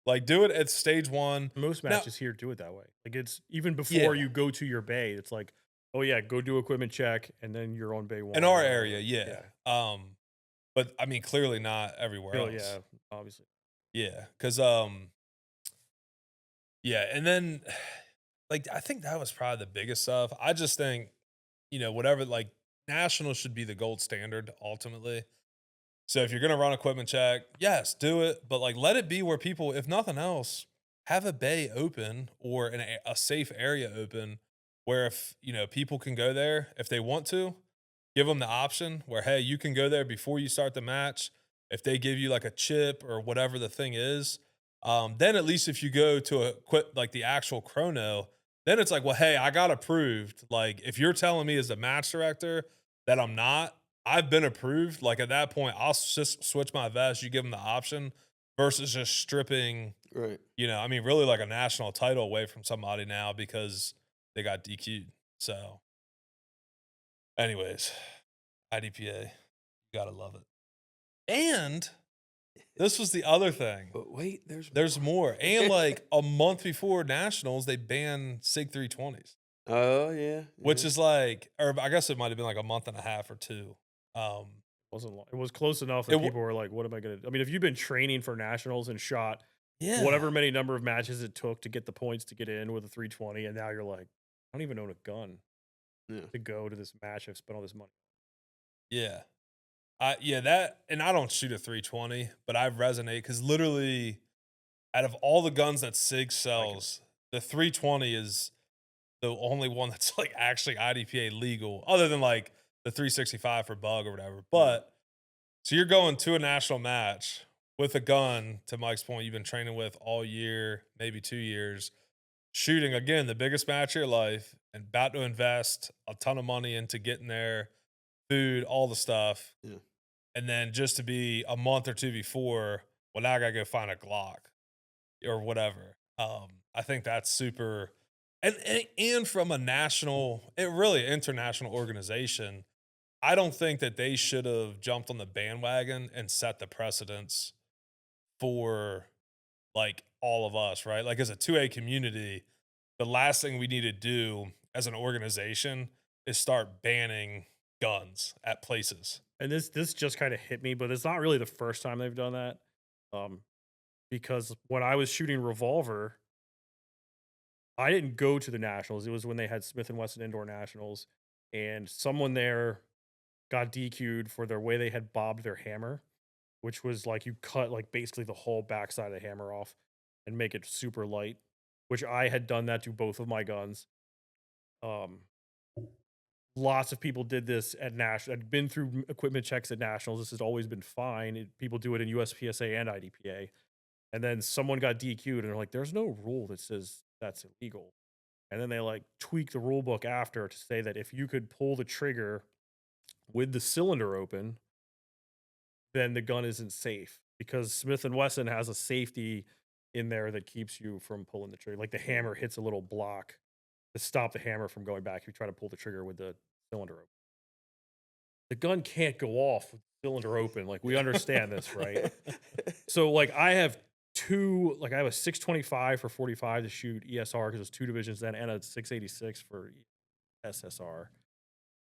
Like, do it at stage 1. Most Now matches here do it that way. Like it's even yeah, before you go to your bay, it's like, oh yeah, go do equipment check, and then you're on bay in 1 our or area, whatever. yeah. Yeah. But, I mean, clearly not everywhere Really, else. yeah, obviously. Yeah, because yeah, and then, like, I think that was probably the biggest stuff. I just think, whatever, like, nationals should be the gold standard ultimately. So if you're gonna run equipment check, yes, do it, but like let it be where people, if nothing else, have a bay open or a safe area open where if people can go there if they want to, give them the option where hey, you can go there before you start the match. If they give you like a chip or whatever the thing is, then at least if you go to a quit like the actual chrono, then it's like, well, hey, I got approved. Like if you're telling me as the match director that I'm not, I've been approved. Like at that point, I'll just switch my vest. You give them the option versus just stripping, Right. I mean, really like a national title away from somebody now because they got DQ'd. So, anyways, IDPA, you gotta love it. And this was the other thing. But wait, There's more. And like a month before nationals, they banned SIG 320s, Oh yeah. which Yeah. is like, or I guess it might have been like a month and a half or two. Wasn't long. It was close enough It that w- people were like, "What am I gonna?" I mean, if you've been training for nationals and shot yeah. whatever many number of matches it took to get the points to get in with a 320, and now you're like, "I don't even own a gun Yeah. to go to this match. I've spent all this money." Yeah. Yeah, that, and I don't shoot a 320, but I resonate because literally, out of all the guns that SIG I can. sells, the 320 is the only one that's like actually IDPA legal, other than like the 365 for bug or whatever. Right. But so you're going to a national match with a gun, to Mike's point, you've been training with all year, maybe 2 years, shooting again the biggest match of your life, and about to invest a ton of money into getting there, food, all the stuff. Yeah. And then just to be a month or two before, well, now I gotta go find a Glock or whatever. I think that's super, and from a national, it really international organization, I don't think that they should have jumped on the bandwagon and set the precedence for like all of us, right? Like as a 2A community, the last thing we need to do as an organization is start banning guns at places. And this just kind of hit me, but it's not really the first time they've done that. Um, because when I was shooting revolver, I didn't go to the nationals. It was when they had Smith and Wesson indoor nationals, and someone there got DQ'd for their way they had bobbed their hammer, which was like you cut like basically the whole backside of the hammer off and make it super light, which I had done that to both of my guns. Um, Lots of people did this at national. I'd been through equipment checks at nationals. This has always been fine. People do it in USPSA and IDPA. And then someone got DQ'd, and they're like, "There's no rule that says that's illegal." And then they like tweak the rule book after to say that if you could pull the trigger with the cylinder open, then the gun isn't safe because Smith and Wesson has a safety in there that keeps you from pulling the trigger. Like the hammer hits a little block to stop the hammer from going back if you try to pull the trigger with the cylinder open. The gun can't go off with the cylinder open. Like we understand this, right? So like I have I have a 625 for 45 to shoot ESR because it's two divisions then, and a 686 for SSR.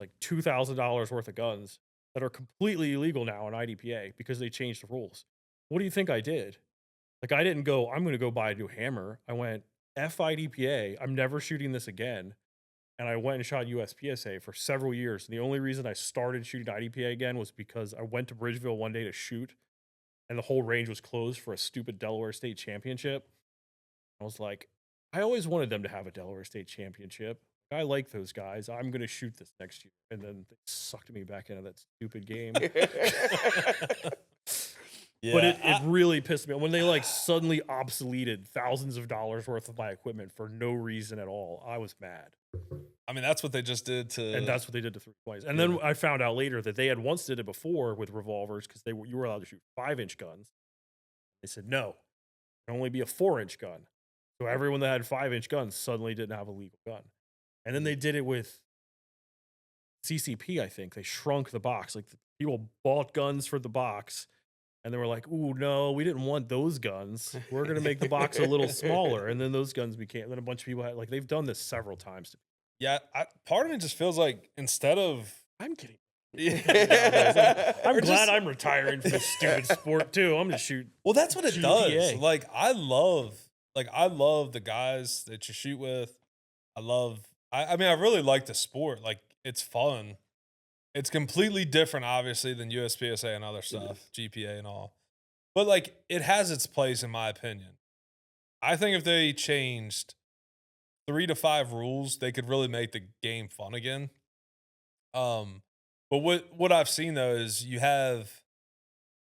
Like $2,000 worth of guns that are completely illegal now in IDPA because they changed the rules. What do you think I did? Like I didn't go, I'm going to go buy a new hammer. I went F IDPA. I'm never shooting this again. And I went and shot USPSA for several years. And the only reason I started shooting IDPA again was because I went to Bridgeville one day to shoot, and the whole range was closed for a stupid Delaware State Championship. I was like, I always wanted them to have a Delaware State Championship. I like those guys. I'm going to shoot this next year. And then they sucked me back into that stupid game. But Yeah, it really pissed me off when they like suddenly obsoleted thousands of dollars worth of my equipment for no reason at all. I was mad. I mean, that's what they just did And to. that's what they did to 320s. And Yeah. then I found out later that they had once did it before with revolvers because you were allowed to shoot 5-inch guns. They said no, it can only be a 4-inch gun. So everyone that had 5-inch guns suddenly didn't have a legal gun. And then they did it with CCP. I think they shrunk the box. Like people bought guns for the box, And they were like, "Ooh, no, we didn't want those guns. We're gonna make the box a little smaller." And then those guns became. Then a bunch of people had like they've done this several times. Yeah, part of me just feels like instead of I'm kidding. yeah, I'm or glad just- I'm retiring from this stupid sport too. I'm gonna shoot. well, that's what it does. GTA. I love the guys that you shoot with. I mean, I really like the sport. Like, it's fun. It's completely different, obviously, than USPSA and other stuff, GPA and all. But like, it has its place, in my opinion. I think if they changed 3 to 5 rules, they could really make the game fun again. But what I've seen though is you have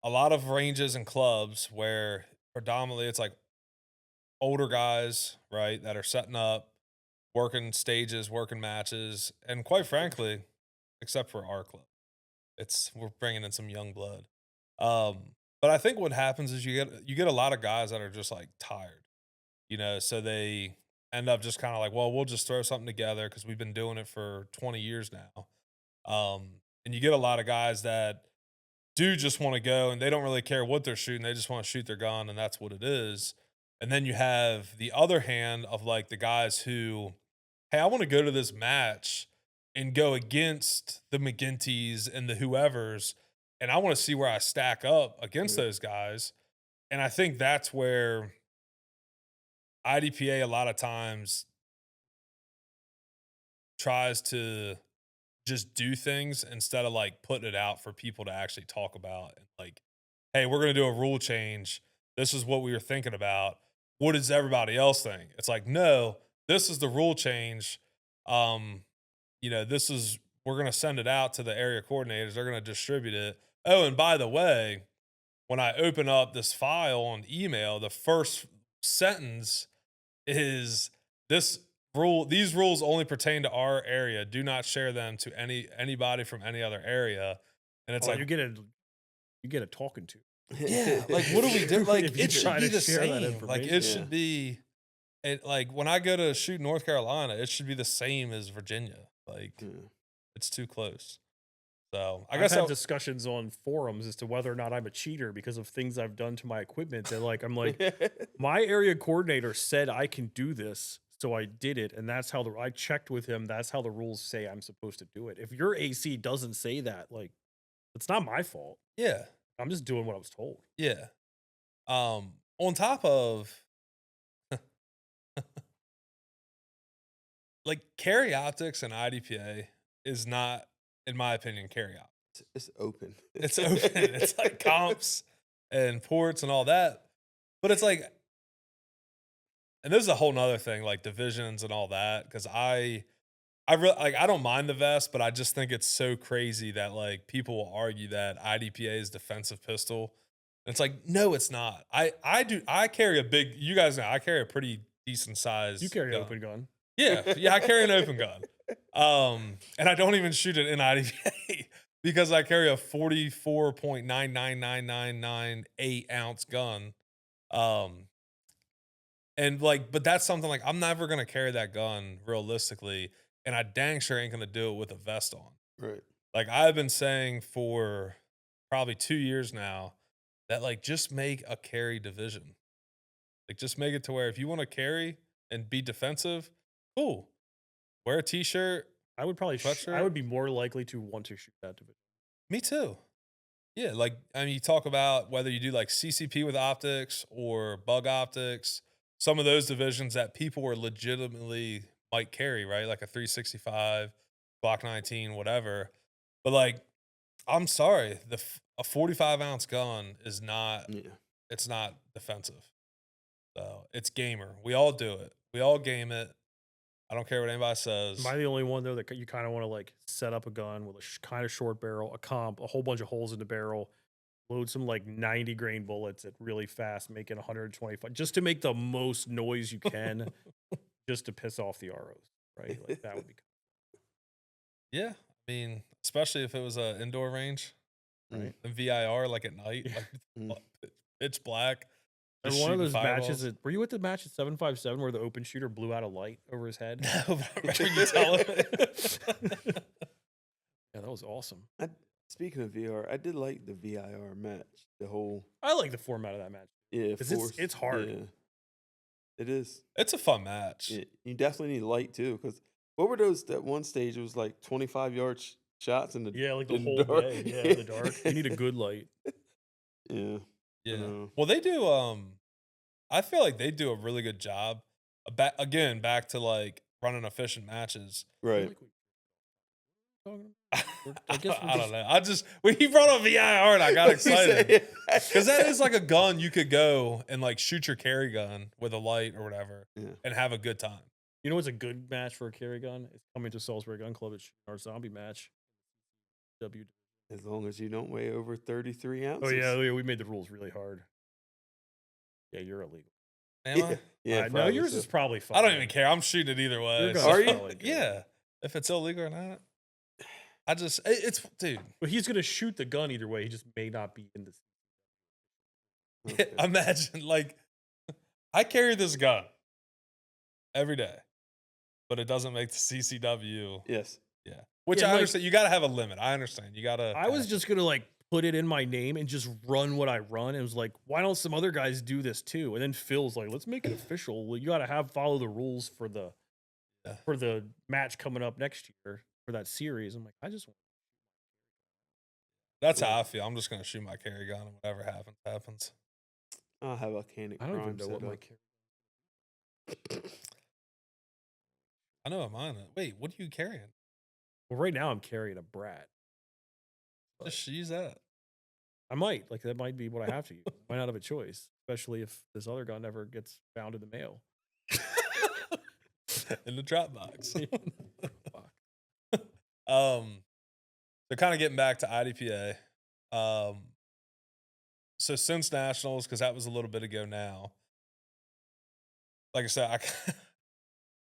a lot of ranges and clubs where predominantly it's like older guys, right, that are setting up, working stages, working matches, and quite frankly, except for our club, we're bringing in some young blood. But I think what happens is you get a lot of guys that are just like tired, so they end up just kind of like, well, we'll just throw something together because we've been doing it for 20 years now. And you get a lot of guys that do just want to go and they don't really care what they're shooting. They just want to shoot their gun and that's what it is. And then you have the other hand of like the guys who, hey, I want to go to this match and go against the McGinty's and the whoever's, and I want to see where I stack up against those guys. And I think that's where IDPA a lot of times tries to just do things instead of like putting it out for people to actually talk about and like, hey, we're going to do a rule change. This is what we were thinking about. What does everybody else think? It's like, no, this is the rule change. We're going to send it out to the area coordinators. They're going to distribute it. Oh, and by the way, when I open up this file on email, the first sentence is these rules only pertain to our area. Do not share them to anybody from any other area. And it's like you get a talking to. yeah, like what do we do? Like If you it should try be to the share that same. Like it information. should be like when I go to shoot North Carolina, it should be the same as Virginia. Like it's too close. So I guess I've had discussions on forums as to whether or not I'm a cheater because of things I've done to my equipment. That like I'm like, my area coordinator said I can do this, so I did it, and that's how I checked with him. That's how the rules say I'm supposed to do it. If your AC doesn't say that, like, it's not my fault. yeah. I'm just doing what I was told. Yeah. On top of like carry optics and IDPA is not, in my opinion, carry optics. It's open. It's open. It's like comps and ports and all that. But it's like, and this is a whole nother thing, like divisions and all that, because I don't mind the vest, but I just think it's so crazy that like people will argue that IDPA is defensive pistol. And it's like, no, it's not. I carry you guys know, I carry a pretty decent size. You carry an gun. open gun. Yeah, I carry an open gun. And I don't even shoot it in IDPA because I carry a 44.9999998 ounce gun. And like, but that's something like I'm never gonna carry that gun realistically, and I dang sure ain't gonna do it with a vest on. Right. Like I've been saying for probably 2 years now that like just make a carry division. Like just make it to where if you want to carry and be defensive, cool. Wear a t-shirt. I would probably Sweatshirt? I would be more likely to want to shoot that division. Me too. Yeah, like I mean, you talk about whether you do like CCP with optics or bug optics, some of those divisions that people were legitimately might carry, right? Like a 365, Glock 19, whatever. But like, I'm sorry, a 45 ounce gun is not. Yeah. It's not defensive. So it's gamer. We all do it. We all game it. I don't care what anybody says. Am I the only one though that you kind of want to like set up a gun with a kind of short barrel, a comp, a whole bunch of holes in the barrel, load some like 90 grain bullets at really fast, making 125 just to make the most noise you can, just to piss off the ROs, right? Like that would be. Yeah, I mean, especially if it was an indoor range, Right. And VIR like at night, like pitch black. And just one of shooting those matches, fireballs. were you at the match at 757 where the open shooter blew out a light over his head? No, but I remember you telling me. Yeah, that was awesome. Speaking of VR, I did like the VIR match. The whole I like the format of that match. 'Cause it's hard. Yeah, it is. It's a fun match. You definitely need light too. Because what were those? That one stage it was like 25-yard shots in the Yeah, like the in whole dark. day. Yeah, in the dark. You need a good light. Yeah. Yeah. know. Well, they do. I feel like they do a really good job. Back to like running efficient matches. I feel Right. like I guess we're I don't know. When he brought up VIR, and I got excited because that is like a gun you could go and like shoot your carry gun with a light or whatever Yeah. and have a good time. You know what's a good match for a carry gun? It's coming to Salisbury Gun Club. It's our zombie match. As long as you don't weigh over 33 Oh ounces. yeah, we made the rules really hard. Yeah, you're illegal. Am I? Yeah. No, probably yours so. is probably fine. I don't even care. I'm shooting it either way. Your gun's so- Are you? probably good. Yeah. If it's illegal or not, it's dude. But he's gonna shoot the gun either way. He just may not be in the. Okay. Imagine like I carry this gun every day, but it doesn't make the CCW. Yes. Yeah, which Yeah, I like- understand. You got to have a limit. I understand. You got to. I was just gonna like put it in my name and just run what I run. And it was like, why don't some other guys do this too? And then Phil's like, let's make it official. Well, you got to follow the rules for the match coming up next year for that series. I'm like, I just want. That's how I feel. I'm just gonna shoot my carry gun, and whatever happens. I'll have a can of I don't even crime know set what my up. I know what mine is. Wait, what are you carrying? Well, right now I'm carrying a brat. Just use that I might like that might be what I have to use. Might not have a choice, especially if this other gun ever gets found in the mail. in the drop box. Fuck. So kind of getting back to IDPA. So since nationals, because that was a little bit ago now. Like I said,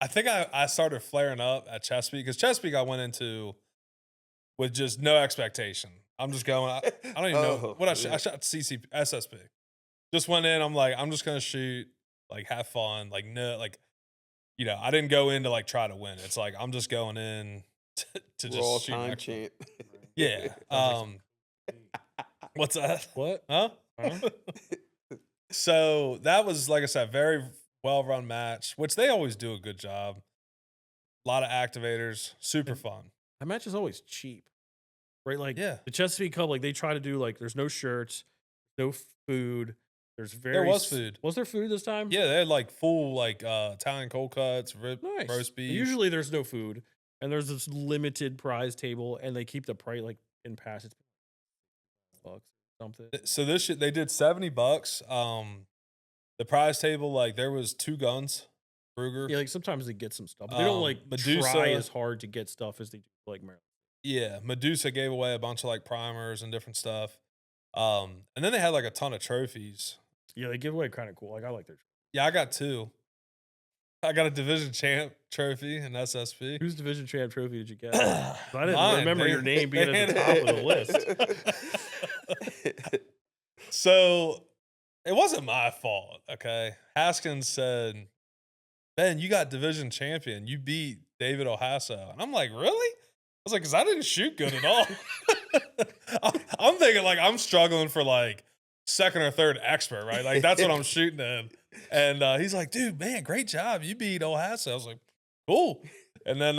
I think I started flaring up at Chesapeake because Chesapeake I went into with just no expectation. I'm just going. I don't even know what I shot. I shot SSP. Just went in. I'm like, I'm just gonna shoot, like have fun, like no, like I didn't go in to like try to win. It's like I'm just going in to We're all just shoot. time champ. Yeah. What's that? What? Huh? Huh? So that was, like I said, very well run match, which they always do a good job. A lot of activators, super fun. That match is always cheap, right? Like Yeah. the Chesapeake Cup, like they try to do like there's no shirts, no food. There's There was food. Was there food this time? Yeah, they had like full like Italian cold cuts, Nice. roast beef. Usually there's no food, and there's this limited prize table, and they keep the price like in past. It's bucks something. So this shit they did $70. The prize table, like there was 2 guns, Ruger. Yeah, like sometimes they get some stuff. But they don't like Medusa. try as hard to get stuff as they do like Maryland. Yeah, Medusa gave away a bunch of like primers and different stuff. And then they had like a ton of trophies. Yeah, they give away kind of cool. Like I like their. Yeah, I got 2. I got a division champ trophy and SSP. Whose division champ trophy did you get? I didn't Mine. remember your name being at the top of the list. So it wasn't my fault, okay? Haskins said, Ben, you got division champion. You beat David Ohasso. And I'm like, really? I was like, because I didn't shoot good at all. I'm thinking like I'm struggling for like second or third expert, right? Like that's what I'm shooting in. And he's like, dude, man, great job. You beat Ohasso. I was like, cool. And then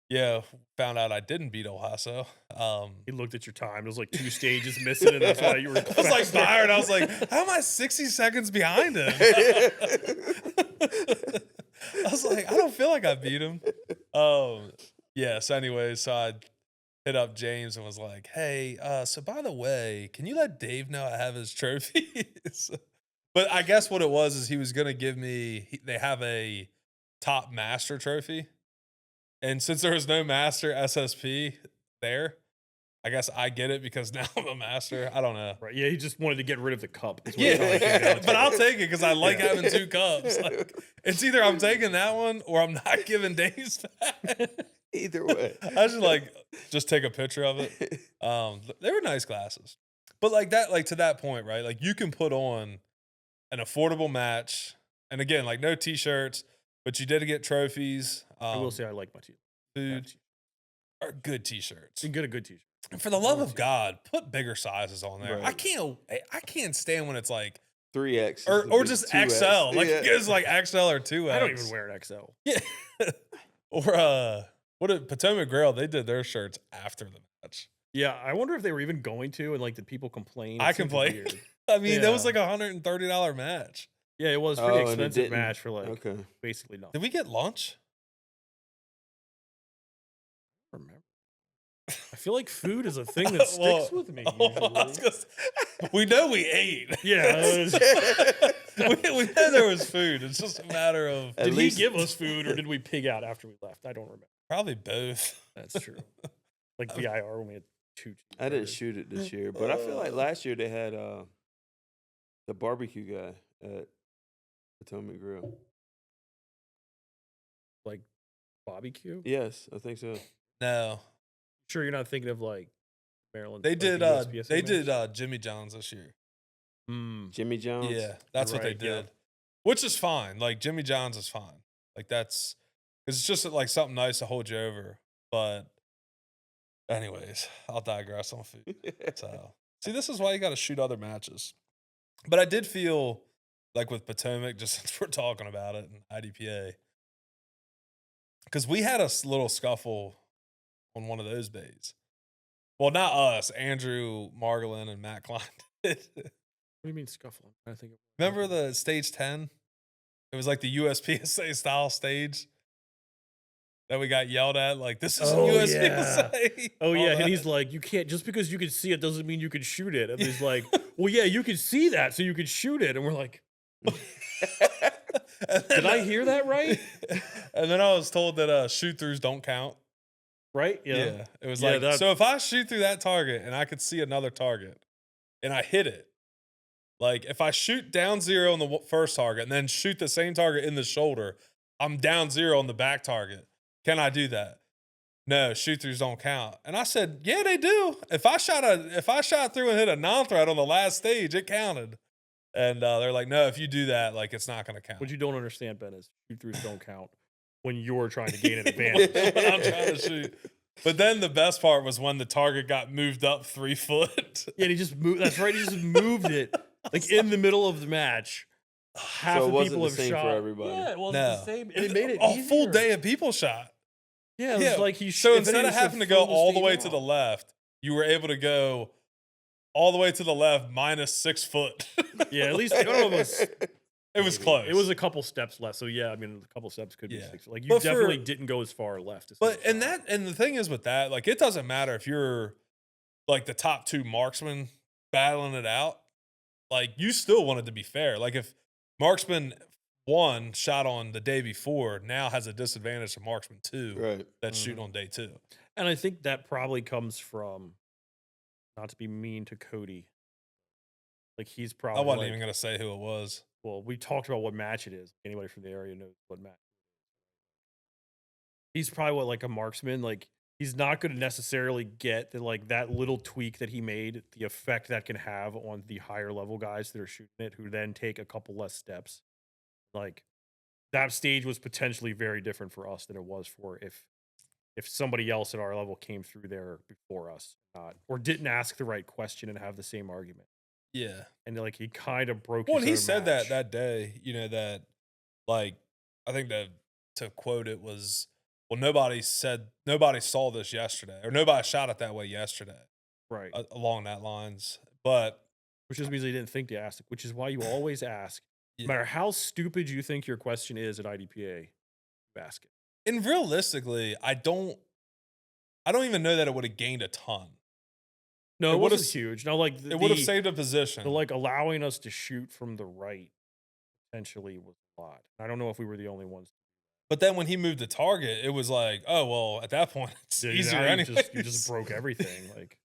yeah, found out I didn't beat Ohasso. He looked at your time. There was like 2 stages missing, and that's why you were. I was like Byron. I was like, how am I 60 seconds behind him? I was like, I don't feel like I beat him. Yes. Anyways, so I hit up James and was like, hey, so by the way, can you let Dave know I have his trophies? But I guess what it was is he was gonna give me. They have a top master trophy, and since there was no master SSP there, I guess I get it because now I'm a master. I don't know. Right. Yeah, he just wanted to get rid of the cup. is what it Yeah, felt like he was gonna but take. I'll take it because I like having 2 cups. Like, it's either I'm taking that one or I'm not giving Dave's back. Either way. I should like just take a picture of it. They were nice glasses, but like that, like to that point, right? Like you can put on an affordable match, and again, like no t-shirts, but you did get trophies. I will say I like my t-shirt. Food, or good t-shirts. You get a good t-shirt. For the love of God, put bigger sizes on there. Right. I can't stand when it's like 3X or just XL. Like it goes like XL or 2X. I don't even wear an XL. Yeah. Or what did Potomac Grill, they did their shirts after the match. Yeah, I wonder if they were even going to, and like the people complain. I complained. I mean, that was Yeah. like $130 match. Yeah, it was a pretty Oh, and it expensive didn't. match for like Okay. basically nothing. Did we get lunch? I don't remember. I feel like food is a thing that sticks Well, with me. I was Usually. gonna say, we know we ate. Yeah, we know there was food. It's just a matter of At did he least- give us food or did we pig out after we left? I don't remember. probably both. That's true. Like BIR when we had 2 I didn't cheeseburgers. shoot it this year, but I feel like last year they had the barbecue guy at Potomac Grill. Like barbecue. Yes, I think so. No, Sure, you're not thinking of like Maryland. they like, did. the USPSA They match? did Jimmy John's this year. Jimmy John's. Yeah, that's what they Right, yeah. did, which is fine. Like Jimmy John's is fine. Like that's it's just like something nice to hold you over. But anyways, I'll digress on food. So see, this is why you got to shoot other matches. But I did feel like with Potomac, just since we're talking about it and IDPA, because we had a little scuffle on one of those days. Well, not us, Andrew Margolin and Matt Klein did. What do you mean scuffle? I think. Remember the stage 10? It was like the USPSA style stage that we got yelled at. Like, this is Oh, USPSA. Oh All yeah, and that. he's like, you can't just because you can see it doesn't mean you can shoot it. And he's like, well, yeah, you can see that, so you can shoot it. And we're like, And then- did I hear that right? And then I was told that shoot throughs don't count. Right? Yeah. It was Yeah, like, that- so if I shoot through that target and I could see another target and I hit it, like if I shoot down 0 on the first target and then shoot the same target in the shoulder, I'm down 0 on the back target. Can I do that? No, shoot throughs don't count. And I said, yeah, they do. If I shot through and hit a non-threat on the last stage, it counted. And they're like, no, if you do that, like it's not going to count. What you don't understand, Ben, is shoot throughs don't count when you're trying to gain an advantage. When I'm trying to shoot. But then the best part was when the target got moved up 3 foot. Yeah, and he just moved. That's right. He just moved it like in the middle of the match. Half So it the wasn't people the have same for shot. everybody. Yeah, it wasn't No. the same. And it made it a full easier. day of people shot. Yeah, it was like he. So if instead anything, of he having to should've go thrown the all the stage way to the off. left, you were able to go all the way to the left minus 6 foot. Yeah, at least I don't know if it was. It was close. It was a couple steps left. So yeah, I mean, a couple steps could be Yeah. 6. Like you But for- definitely didn't go as far left. As But some and the thing is with that, like it doesn't matter if you're like the top 2 marksmen battling it out. Like you still want it to be fair. Like if marksman 1 shot on the day before now has a disadvantage to marksman 2 Right. that's shooting on day 2. And I think that probably comes from, not to be mean to Cody, like he's probably. I wasn't like, even gonna say who it was. Well, we talked about what match it is. Anybody from the area knows what match. He's probably like a marksman. Like he's not going to necessarily get the like that little tweak that he made, the effect that can have on the higher level guys that are shooting it, who then take a couple less steps. Like that stage was potentially very different for us than it was for if somebody else at our level came through there before us, or didn't ask the right question and have the same argument. Yeah. And like he kind of broke. Well, his and he own said match. that day, you know, that like I think that to quote it was, well, nobody saw this yesterday, or nobody shot it that way yesterday, Right. along that lines. But Which just means they didn't think to ask, which is why you always ask. Yeah. No matter how stupid you think your question is at IDPA, you ask it. and realistically, I don't even know that it would have gained a ton. No, It it would've wasn't huge. Now, like It would have saved a position. the like allowing us to shoot from the right potentially was a lot. I don't know if we were the only ones. But then when he moved the target, it was like, oh well, at that point it's Yeah, easier now anyway. you just broke everything. Like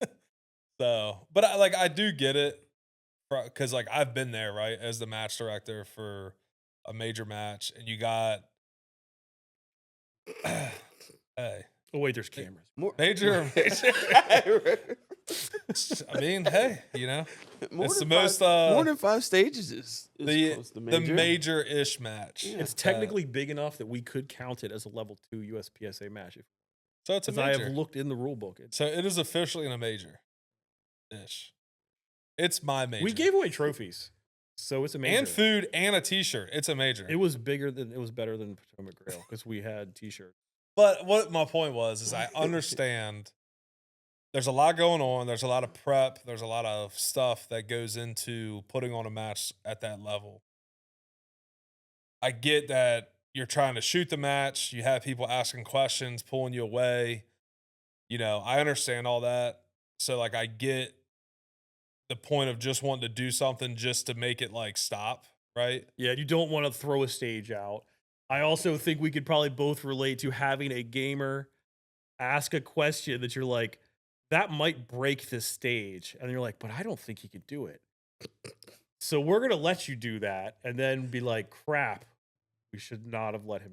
So, but I do get it, because like I've been there, right, as the match director for a major match, and you got, hey, oh wait, there's cameras. More, major. I mean, hey, you know, more it's than the most more than 5 stages is the close to the major. major-ish match. Yeah. It's technically big enough that we could count it as a level 2 USPSA match. So it's a Because I have major. looked in the rule book. So it is officially in a major. Ish. It's my major. We gave away trophies, so it's a major. and food and a T-shirt. It's a major. It was better than Potomac Grail because we had T-shirts. But what my point was is I understand there's a lot going on. There's a lot of prep. There's a lot of stuff that goes into putting on a match at that level. I get that you're trying to shoot the match. You have people asking questions, pulling you away. You know, I understand all that. So like I get the point of just wanting to do something just to make it like stop, right? Yeah, you don't want to throw a stage out. I also think we could probably both relate to having a gamer ask a question that you're like, that might break this stage. And you're like, but I don't think he could do it. So we're going to let you do that and then be like, crap, we should not have let him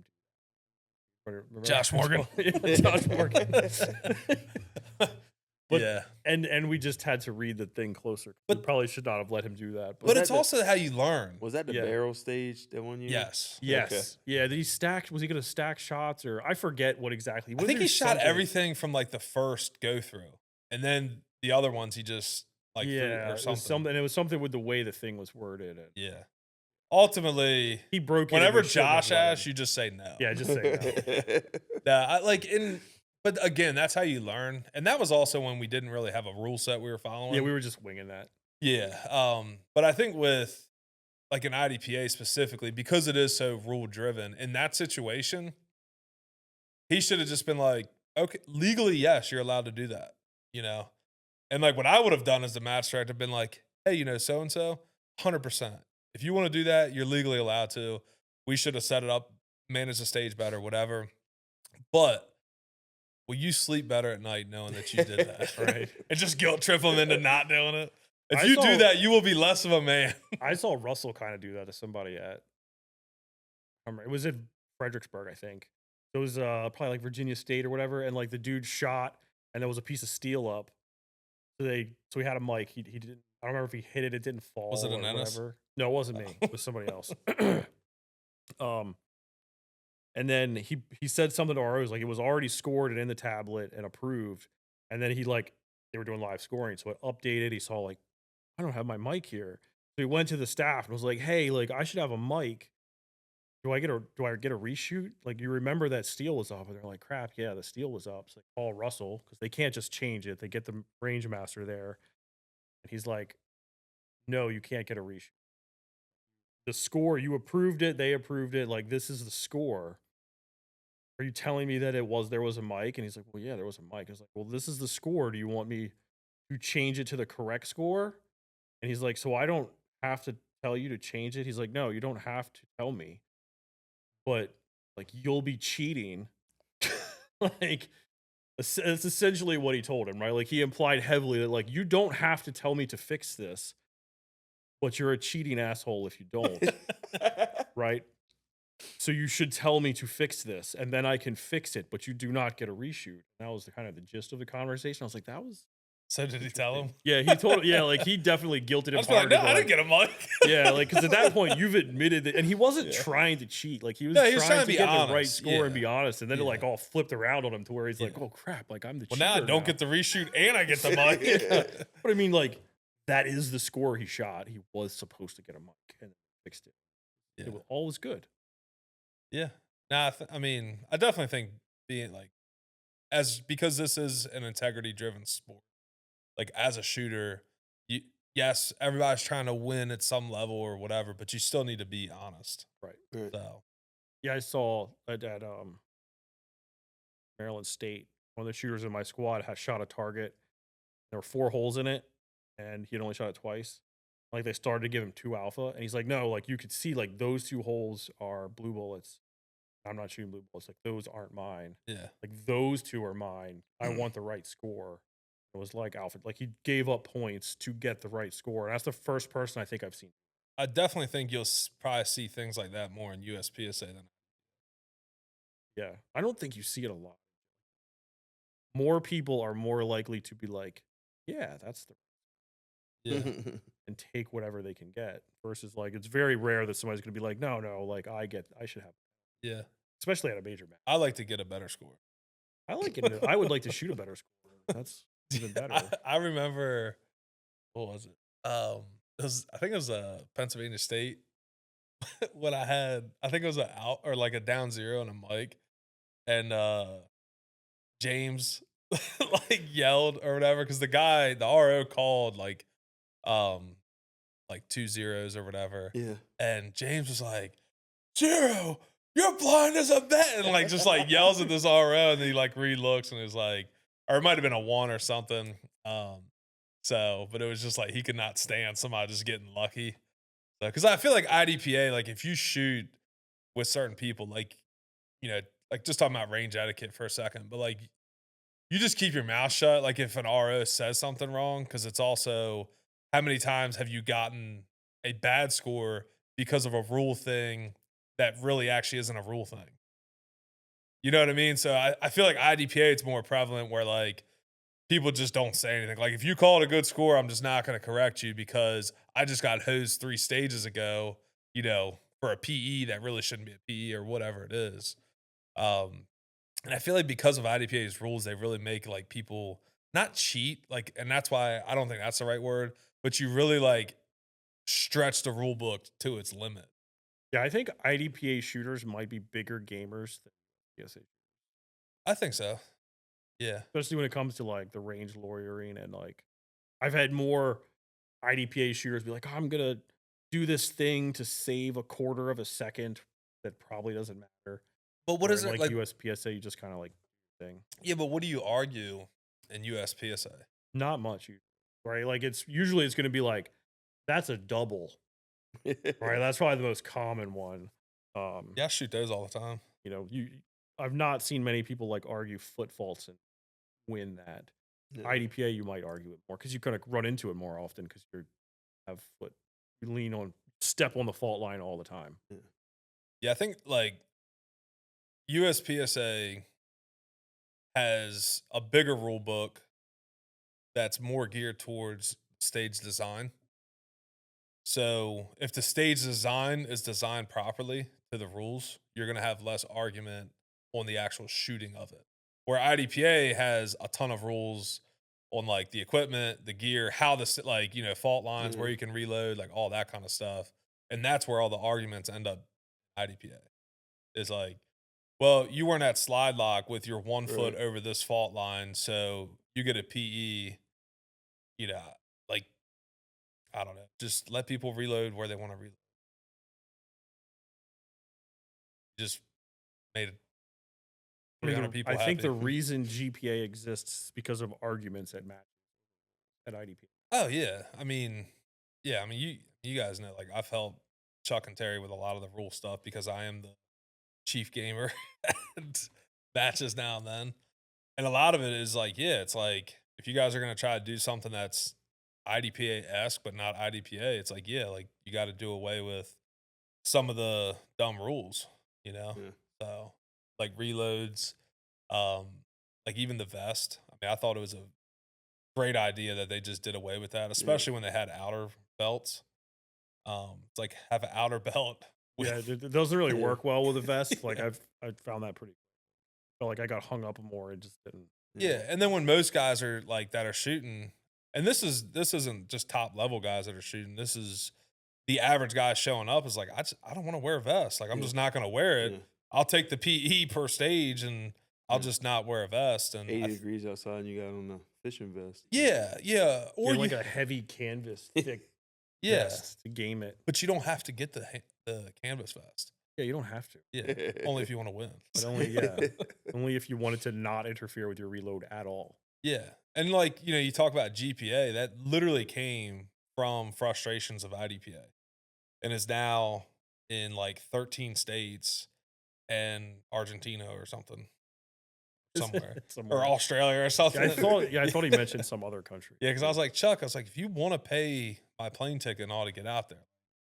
do that. Remember Josh that? Morgan. Yeah, Josh Morgan. But, yeah. And we just had to read the thing closer. We But- probably should not have let him do that. But that it's the- also how you learn. Was that the Yeah. barrel stage that one year? Yes. Yes. Okay. Yeah. Did he stack? Was he going to stack shots or I forget what exactly? I think he shot everything from like the first go through. And then the other ones he just like threw yeah, or it something. was something. It was something with the way the thing was worded. And Yeah. Ultimately, he broke it. whenever and we shouldn't have Josh let him. asks, you just say no. Yeah, just say no. But again, that's how you learn. And that was also when we didn't really have a rule set we were following. Yeah, we were just winging that. Yeah. But I think with like an IDPA specifically, because it is so rule driven, in that situation, he should have just been like, okay, legally, yes, you're allowed to do that, you know? And like what I would have done as the match director, been like, hey, you know, so and so, 100%. If you want to do that, you're legally allowed to. We should have set it up, managed the stage better, whatever. But will you sleep better at night knowing that you did that? Right. And just guilt trip them into not doing it. If I you saw- do that, you will be less of a man. I saw Russell kind of do that to somebody at. It was in Fredericksburg, I think. It was probably like Virginia State or whatever, and like the dude shot, and there was a piece of steel up. So he had a mic. He didn't. I don't remember if he hit it. It didn't fall. Was it an or Ennis? whatever. No, it wasn't me. It was somebody else. And then he said something to ROs like it was already scored and in the tablet and approved. And then they were doing live scoring, so it updated. He saw like, I don't have my mic here. So he went to the staff and was like, hey, like I should have a mic. Do I get a reshoot? Like you remember that steel was up, and they're like, crap, yeah, the steel was up. So they call Russell because they can't just change it. They get the range master there, and he's like, no, you can't get a reshoot. The score, you approved it, they approved it. Like this is the score. Are you telling me that there was a mic? And he's like, well, yeah, there was a mic. I was like, well, this is the score. Do you want me to change it to the correct score? And he's like, so I don't have to tell you to change it. He's like, no, you don't have to tell me, but like you'll be cheating. Like it's essentially what he told him, right? Like he implied heavily that like you don't have to tell me to fix this, but you're a cheating asshole if you don't, right? So you should tell me to fix this, and then I can fix it, but you do not get a reshoot. That was kind of the gist of the conversation. I was like, that was. So did he tell him? Yeah, he told. Yeah, like he definitely guilted I him was like, hard. no, to go, I like, didn't get a mic. yeah, like because at that point you've admitted that, and he wasn't Yeah. trying to cheat. Like he was, No, he was trying trying to to be get the right honest, score and yeah. be honest, and then it like Yeah. all flipped around on him to where he's like, Yeah. "Oh crap! Like I'm the Well, cheater now I don't now." get the reshoot and I get the mic. But I mean, like that is the score he shot. He was supposed to get a mic and fixed it. Yeah. All was good. Yeah. Nah, I mean, I definitely think being like, because this is an integrity driven sport, like as a shooter, yes, everybody's trying to win at some level or whatever, but you still need to be honest. Right. Right. So, Yeah, I saw at Maryland State, one of the shooters in my squad had shot a target. There were 4 holes in it, and he had only shot it twice. Like they started to give him 2 alpha, and he's like, "No, like you could see, like those 2 holes are blue bullets. I'm not shooting blue bullets. Like those aren't mine. yeah. Like those 2 are mine. I want the right score." It was like alpha. Like he gave up points to get the right score, and that's the first person I think I've seen. I definitely think you'll probably see things like that more in USPSA than. Yeah, I don't think you see it a lot. More people are more likely to be like, "Yeah, that's the," Yeah. and take whatever they can get. Versus like, it's very rare that somebody's going to be like, "No, like I should have," Yeah. especially at a major match. I like to get a better score. I like it. I would like to shoot a better score. That's even better. I remember what was it? I think it was Pennsylvania State when I think it was a out or like a down zero and a mic, and James like yelled or whatever because the RO called um like 2 zeros or whatever, Yeah. and James was like, "Zero, you're blind as a bat," and like just like yells at this RO, and then he like re-looks and is like, or it might have been a one or something. But it was just like he could not stand somebody just getting lucky. So, because I feel like IDPA, like if you shoot with certain people, like like just talking about range etiquette for a second, but like you just keep your mouth shut. Like if an RO says something wrong, because it's also how many times have you gotten a bad score because of a rule thing that really actually isn't a rule thing? You know what I mean? So I feel like IDPA it's more prevalent where like people just don't say anything. Like if you call it a good score, I'm just not going to correct you because I just got hosed 3 stages ago, for a PE that really shouldn't be a PE or whatever it is. Um, and I feel like because of IDPA's rules, they really make like people not cheat, like, and that's why I don't think that's the right word, but you really like stretch the rule book to its limit. Yeah, I think IDPA shooters might be bigger gamers than PSA, I think so. Yeah. especially when it comes to like the range lawyering and like I've had more IDPA shooters be like, "Oh, I'm gonna do this thing to save a quarter of a second that probably doesn't matter." But what Where is in it like like? USPSA, you just kind of like thing. Yeah, but what do you argue in USPSA? Not much, right? Like it's going to be like that's a double, right? That's probably the most common one. Yeah, I shoot those all the time. You know, I've not seen many people like argue foot faults and win that. Yeah. IDPA, you might argue it more because you kind of run into it more often because you lean on, step on the fault line all the time. Yeah, I think like USPSA has a bigger rule book that's more geared towards stage design. So if the stage design is designed properly to the rules, you're going to have less argument on the actual shooting of it. Where IDPA has a ton of rules on like the equipment, the gear, how fault lines, where Yeah. you can reload, like all that kind of stuff. And that's where all the arguments end up. IDPA is like, well, you weren't at slide lock with your 1 foot Right. over this fault line, so you get a PE. You know, like I don't know, just let people reload where they want to reload. Just made I mean, 300 I people think the happy. reason GPA exists is because of arguments at match at IDPA. Oh yeah, I mean you guys know like I've helped Chuck and Terry with a lot of the rule stuff because I am the chief gamer and matches now and then. And a lot of it is like, yeah, it's like if you guys are gonna try to do something that's IDPA esque but not IDPA, it's like, yeah, like you got to do away with some of the dumb rules, you know? Yeah. So like reloads, um, like even the vest. I mean, I thought it was a great idea that they just did away with that, especially when they had outer belts. It's like have an outer belt. Yeah, With, it doesn't really Yeah. work well with a vest. Like yeah. I found that pretty. Felt like I got hung up more. It just didn't. Yeah, and then when most guys are like that are shooting, and this isn't just top level guys that are shooting. This is the average guy showing up is like, I don't want to wear a vest. Like I'm Yeah. just not going to wear it. Yeah. I'll take the PE per stage, and I'll Yeah. just not wear a vest. And 80 degrees outside, and you got on a fishing vest. yeah, or Or like you, a heavy canvas thick yeah, vest to game it. but you don't have to get the canvas vest. Yeah, you don't have to. Yeah, only if you want to win. But only if you wanted to not interfere with your reload at all. Yeah. And like, you talk about GPA, that literally came from frustrations of IDPA and is now in like 13 states and Argentina or something somewhere or Australia or Yeah, something. I thought he mentioned some other country. Yeah, because I was like, Chuck, if you want to pay my plane ticket and all to get out there,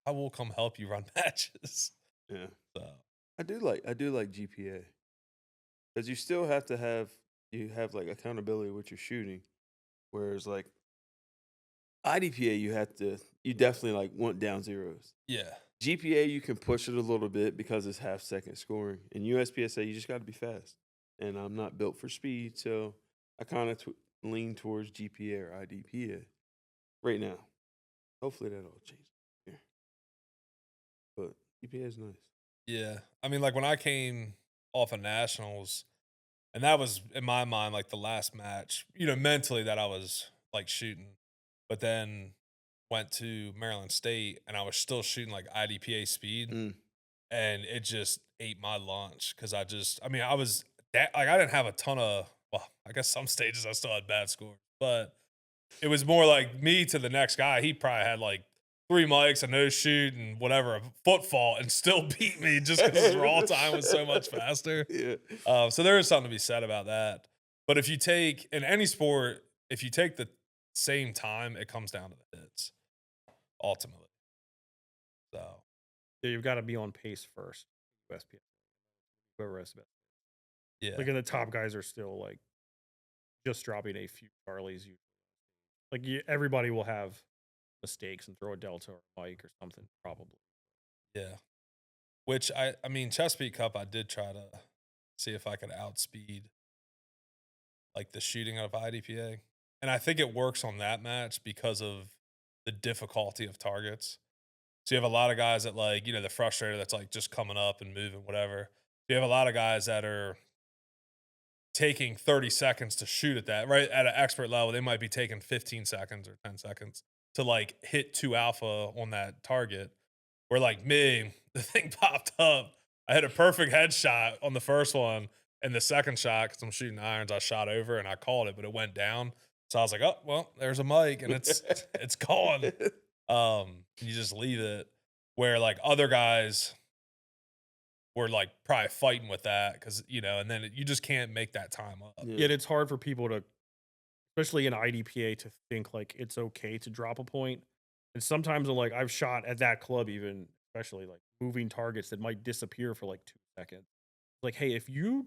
I will come help you run matches. Yeah. So I do like GPA because you still have to have like accountability with your shooting, whereas like IDPA you definitely like want down zeros. yeah. GPA you can push it a little bit because it's half second scoring. In USPSA you just got to be fast. and I'm not built for speed, so I kind of lean towards GPA or IDPA right now. Hopefully that'll change here, but GPA is nice. Yeah. I mean, like when I came off of nationals, and that was in my mind like the last match, mentally that I was like shooting, but then went to Maryland State and I was still shooting like IDPA speed, Mm. and it just ate my lunch because I mean, I was like I didn't have a ton of, well, I guess some stages I still had bad scores, but it was more like me to the next guy. He probably had like 3 mics, a no shoot, and whatever, a foot fault, and still beat me just because his raw time was so much faster. Yeah. So there is something to be said about that. But if you take in any sport, if you take the same time, it comes down to the hits ultimately. So Yeah, you've got to be on pace first. USPS, whoever has the best. yeah, Like, and the top guys are still like just dropping a few Charlies. Like, everybody will have mistakes and throw a Delta or a Mike or something, probably. yeah. Which I mean, Chesapeake Cup, I did try to see if I could outspeed like the shooting of IDPA, and I think it works on that match because of the difficulty of targets. So you have a lot of guys that like, the frustrator that's like just coming up and moving, whatever. You have a lot of guys that are taking 30 seconds to shoot at that, right? At an expert level, they might be taking 15 seconds or 10 seconds to like hit 2 alpha on that target. Where like me, the thing popped up. I hit a perfect headshot on the first one, and the second shot, because I'm shooting irons, I shot over and I called it, but it went down. So I was like, oh well, there's a mic and it's gone. You just leave it. Where like other guys were like probably fighting with that because and then you just can't make that time up. Yeah. Yet it's hard for people to, especially in IDPA, to think like it's okay to drop a point. And sometimes like I've shot at that club, even especially like moving targets that might disappear for like 2 seconds. Like, hey, if you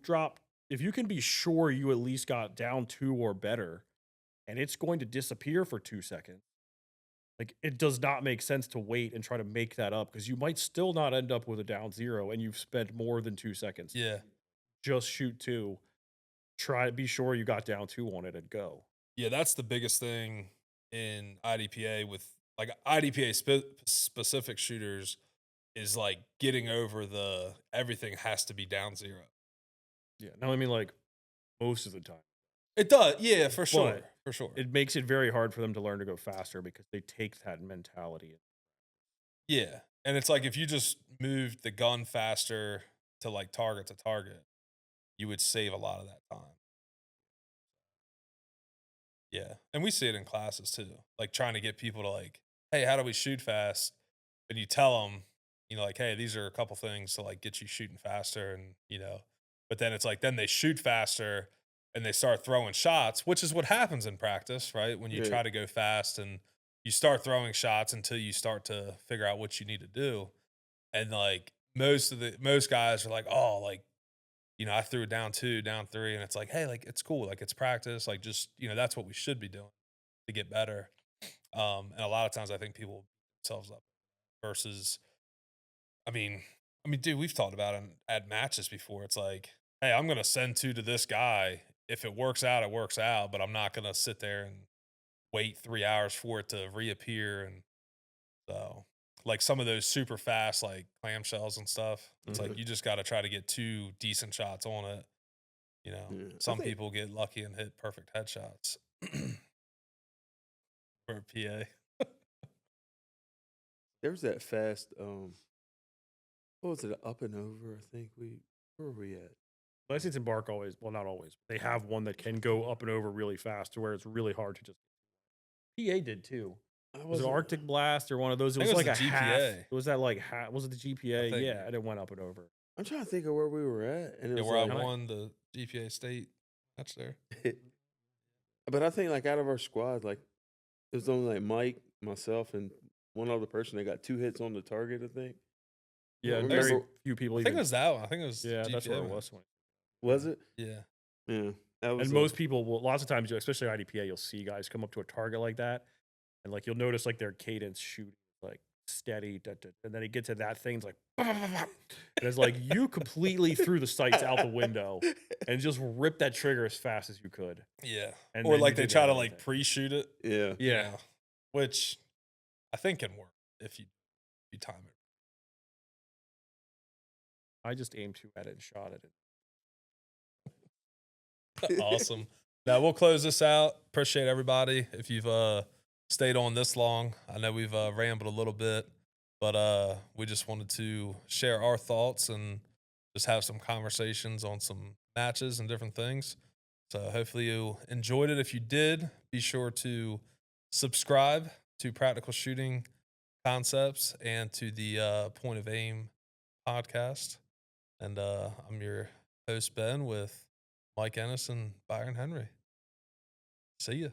can be sure you at least got down 2 or better, and it's going to disappear for 2 seconds, like it does not make sense to wait and try to make that up because you might still not end up with a down 0 and you've spent more than 2 seconds. Yeah. Just shoot 2. Try to be sure you got down 2 on it and go. Yeah, that's the biggest thing in IDPA with like IDPA specific shooters is like getting over the everything has to be down 0. Yeah. Now, I mean, like most of the time, It does. Yeah, for sure. But For sure. it makes it very hard for them to learn to go faster because they take that mentality. Yeah. And it's like if you just moved the gun faster to like target to target, you would save a lot of that time. Yeah. And we see it in classes too. Like trying to get people to like, hey, how do we shoot fast? And you tell them, like, hey, these are a couple things to like get you shooting faster. And, but then it's like, then they shoot faster and they start throwing shots, which is what happens in practice, right? When you Yeah. try to go fast and you start throwing shots until you start to figure out what you need to do. And like most guys are like, oh, like, I threw it down 2, down 3, and it's like, hey, like it's cool, like it's practice, like just that's what we should be doing to get better. And a lot of times I think people beat themselves up versus, I mean, dude, we've talked about it at matches before. It's like, hey, I'm gonna send 2 to this guy. If it works out, it works out, but I'm not gonna sit there and wait 3 hours for it to reappear. And so, like some of those super fast like clamshells and stuff, it's like Mhm. you just got to try to get 2 decent shots on it. Yeah. I Some think- people get lucky and hit perfect headshots for a PA. There was that fast. What was it? Up and over. I think where were we at? License and Bark always, well, not always. They have one that can go up and over really fast to where it's really hard to just. PA did too. I Was it wasn't- Arctic Blast or one of those? It I was think like it a was the half. GPA. Was that like half? Was it the GPA? think. Yeah, and it went up and over. I'm trying to think of where we were at, and it Yeah, was where I like, won the GPA state match there. but I think like out of our squad, like it was only like Mike, myself, and one other person that got 2 hits on the target. I think. Yeah, don't very remember- few people I think even. it was that one. I think it was Yeah, the that's GPA where it one. was. Was it? Yeah. Yeah. That was And most people will, lots of times, especially IDPA, you'll see guys come up to a target like that, and like you'll notice like their cadence shooting like steady, and then he gets to that thing, it's like, and it's like you completely threw the sights out the window and just ripped that trigger as fast as you could. Yeah. And Or then you like they did try that to other like thing. pre-shoot it. Yeah. Yeah. Which I think can work if you time I just aimed two at it and shot at it. it. Awesome. Now we'll close this out. Appreciate everybody. If you've stayed on this long, I know we've rambled a little bit, but we just wanted to share our thoughts and just have some conversations on some matches and different things. So hopefully you enjoyed it. If you did, be sure to subscribe to Practical Shooting Concepts and to the Point of Aim podcast. And I'm your host, Ben, with Mike Ennis and Byron Henry. See ya.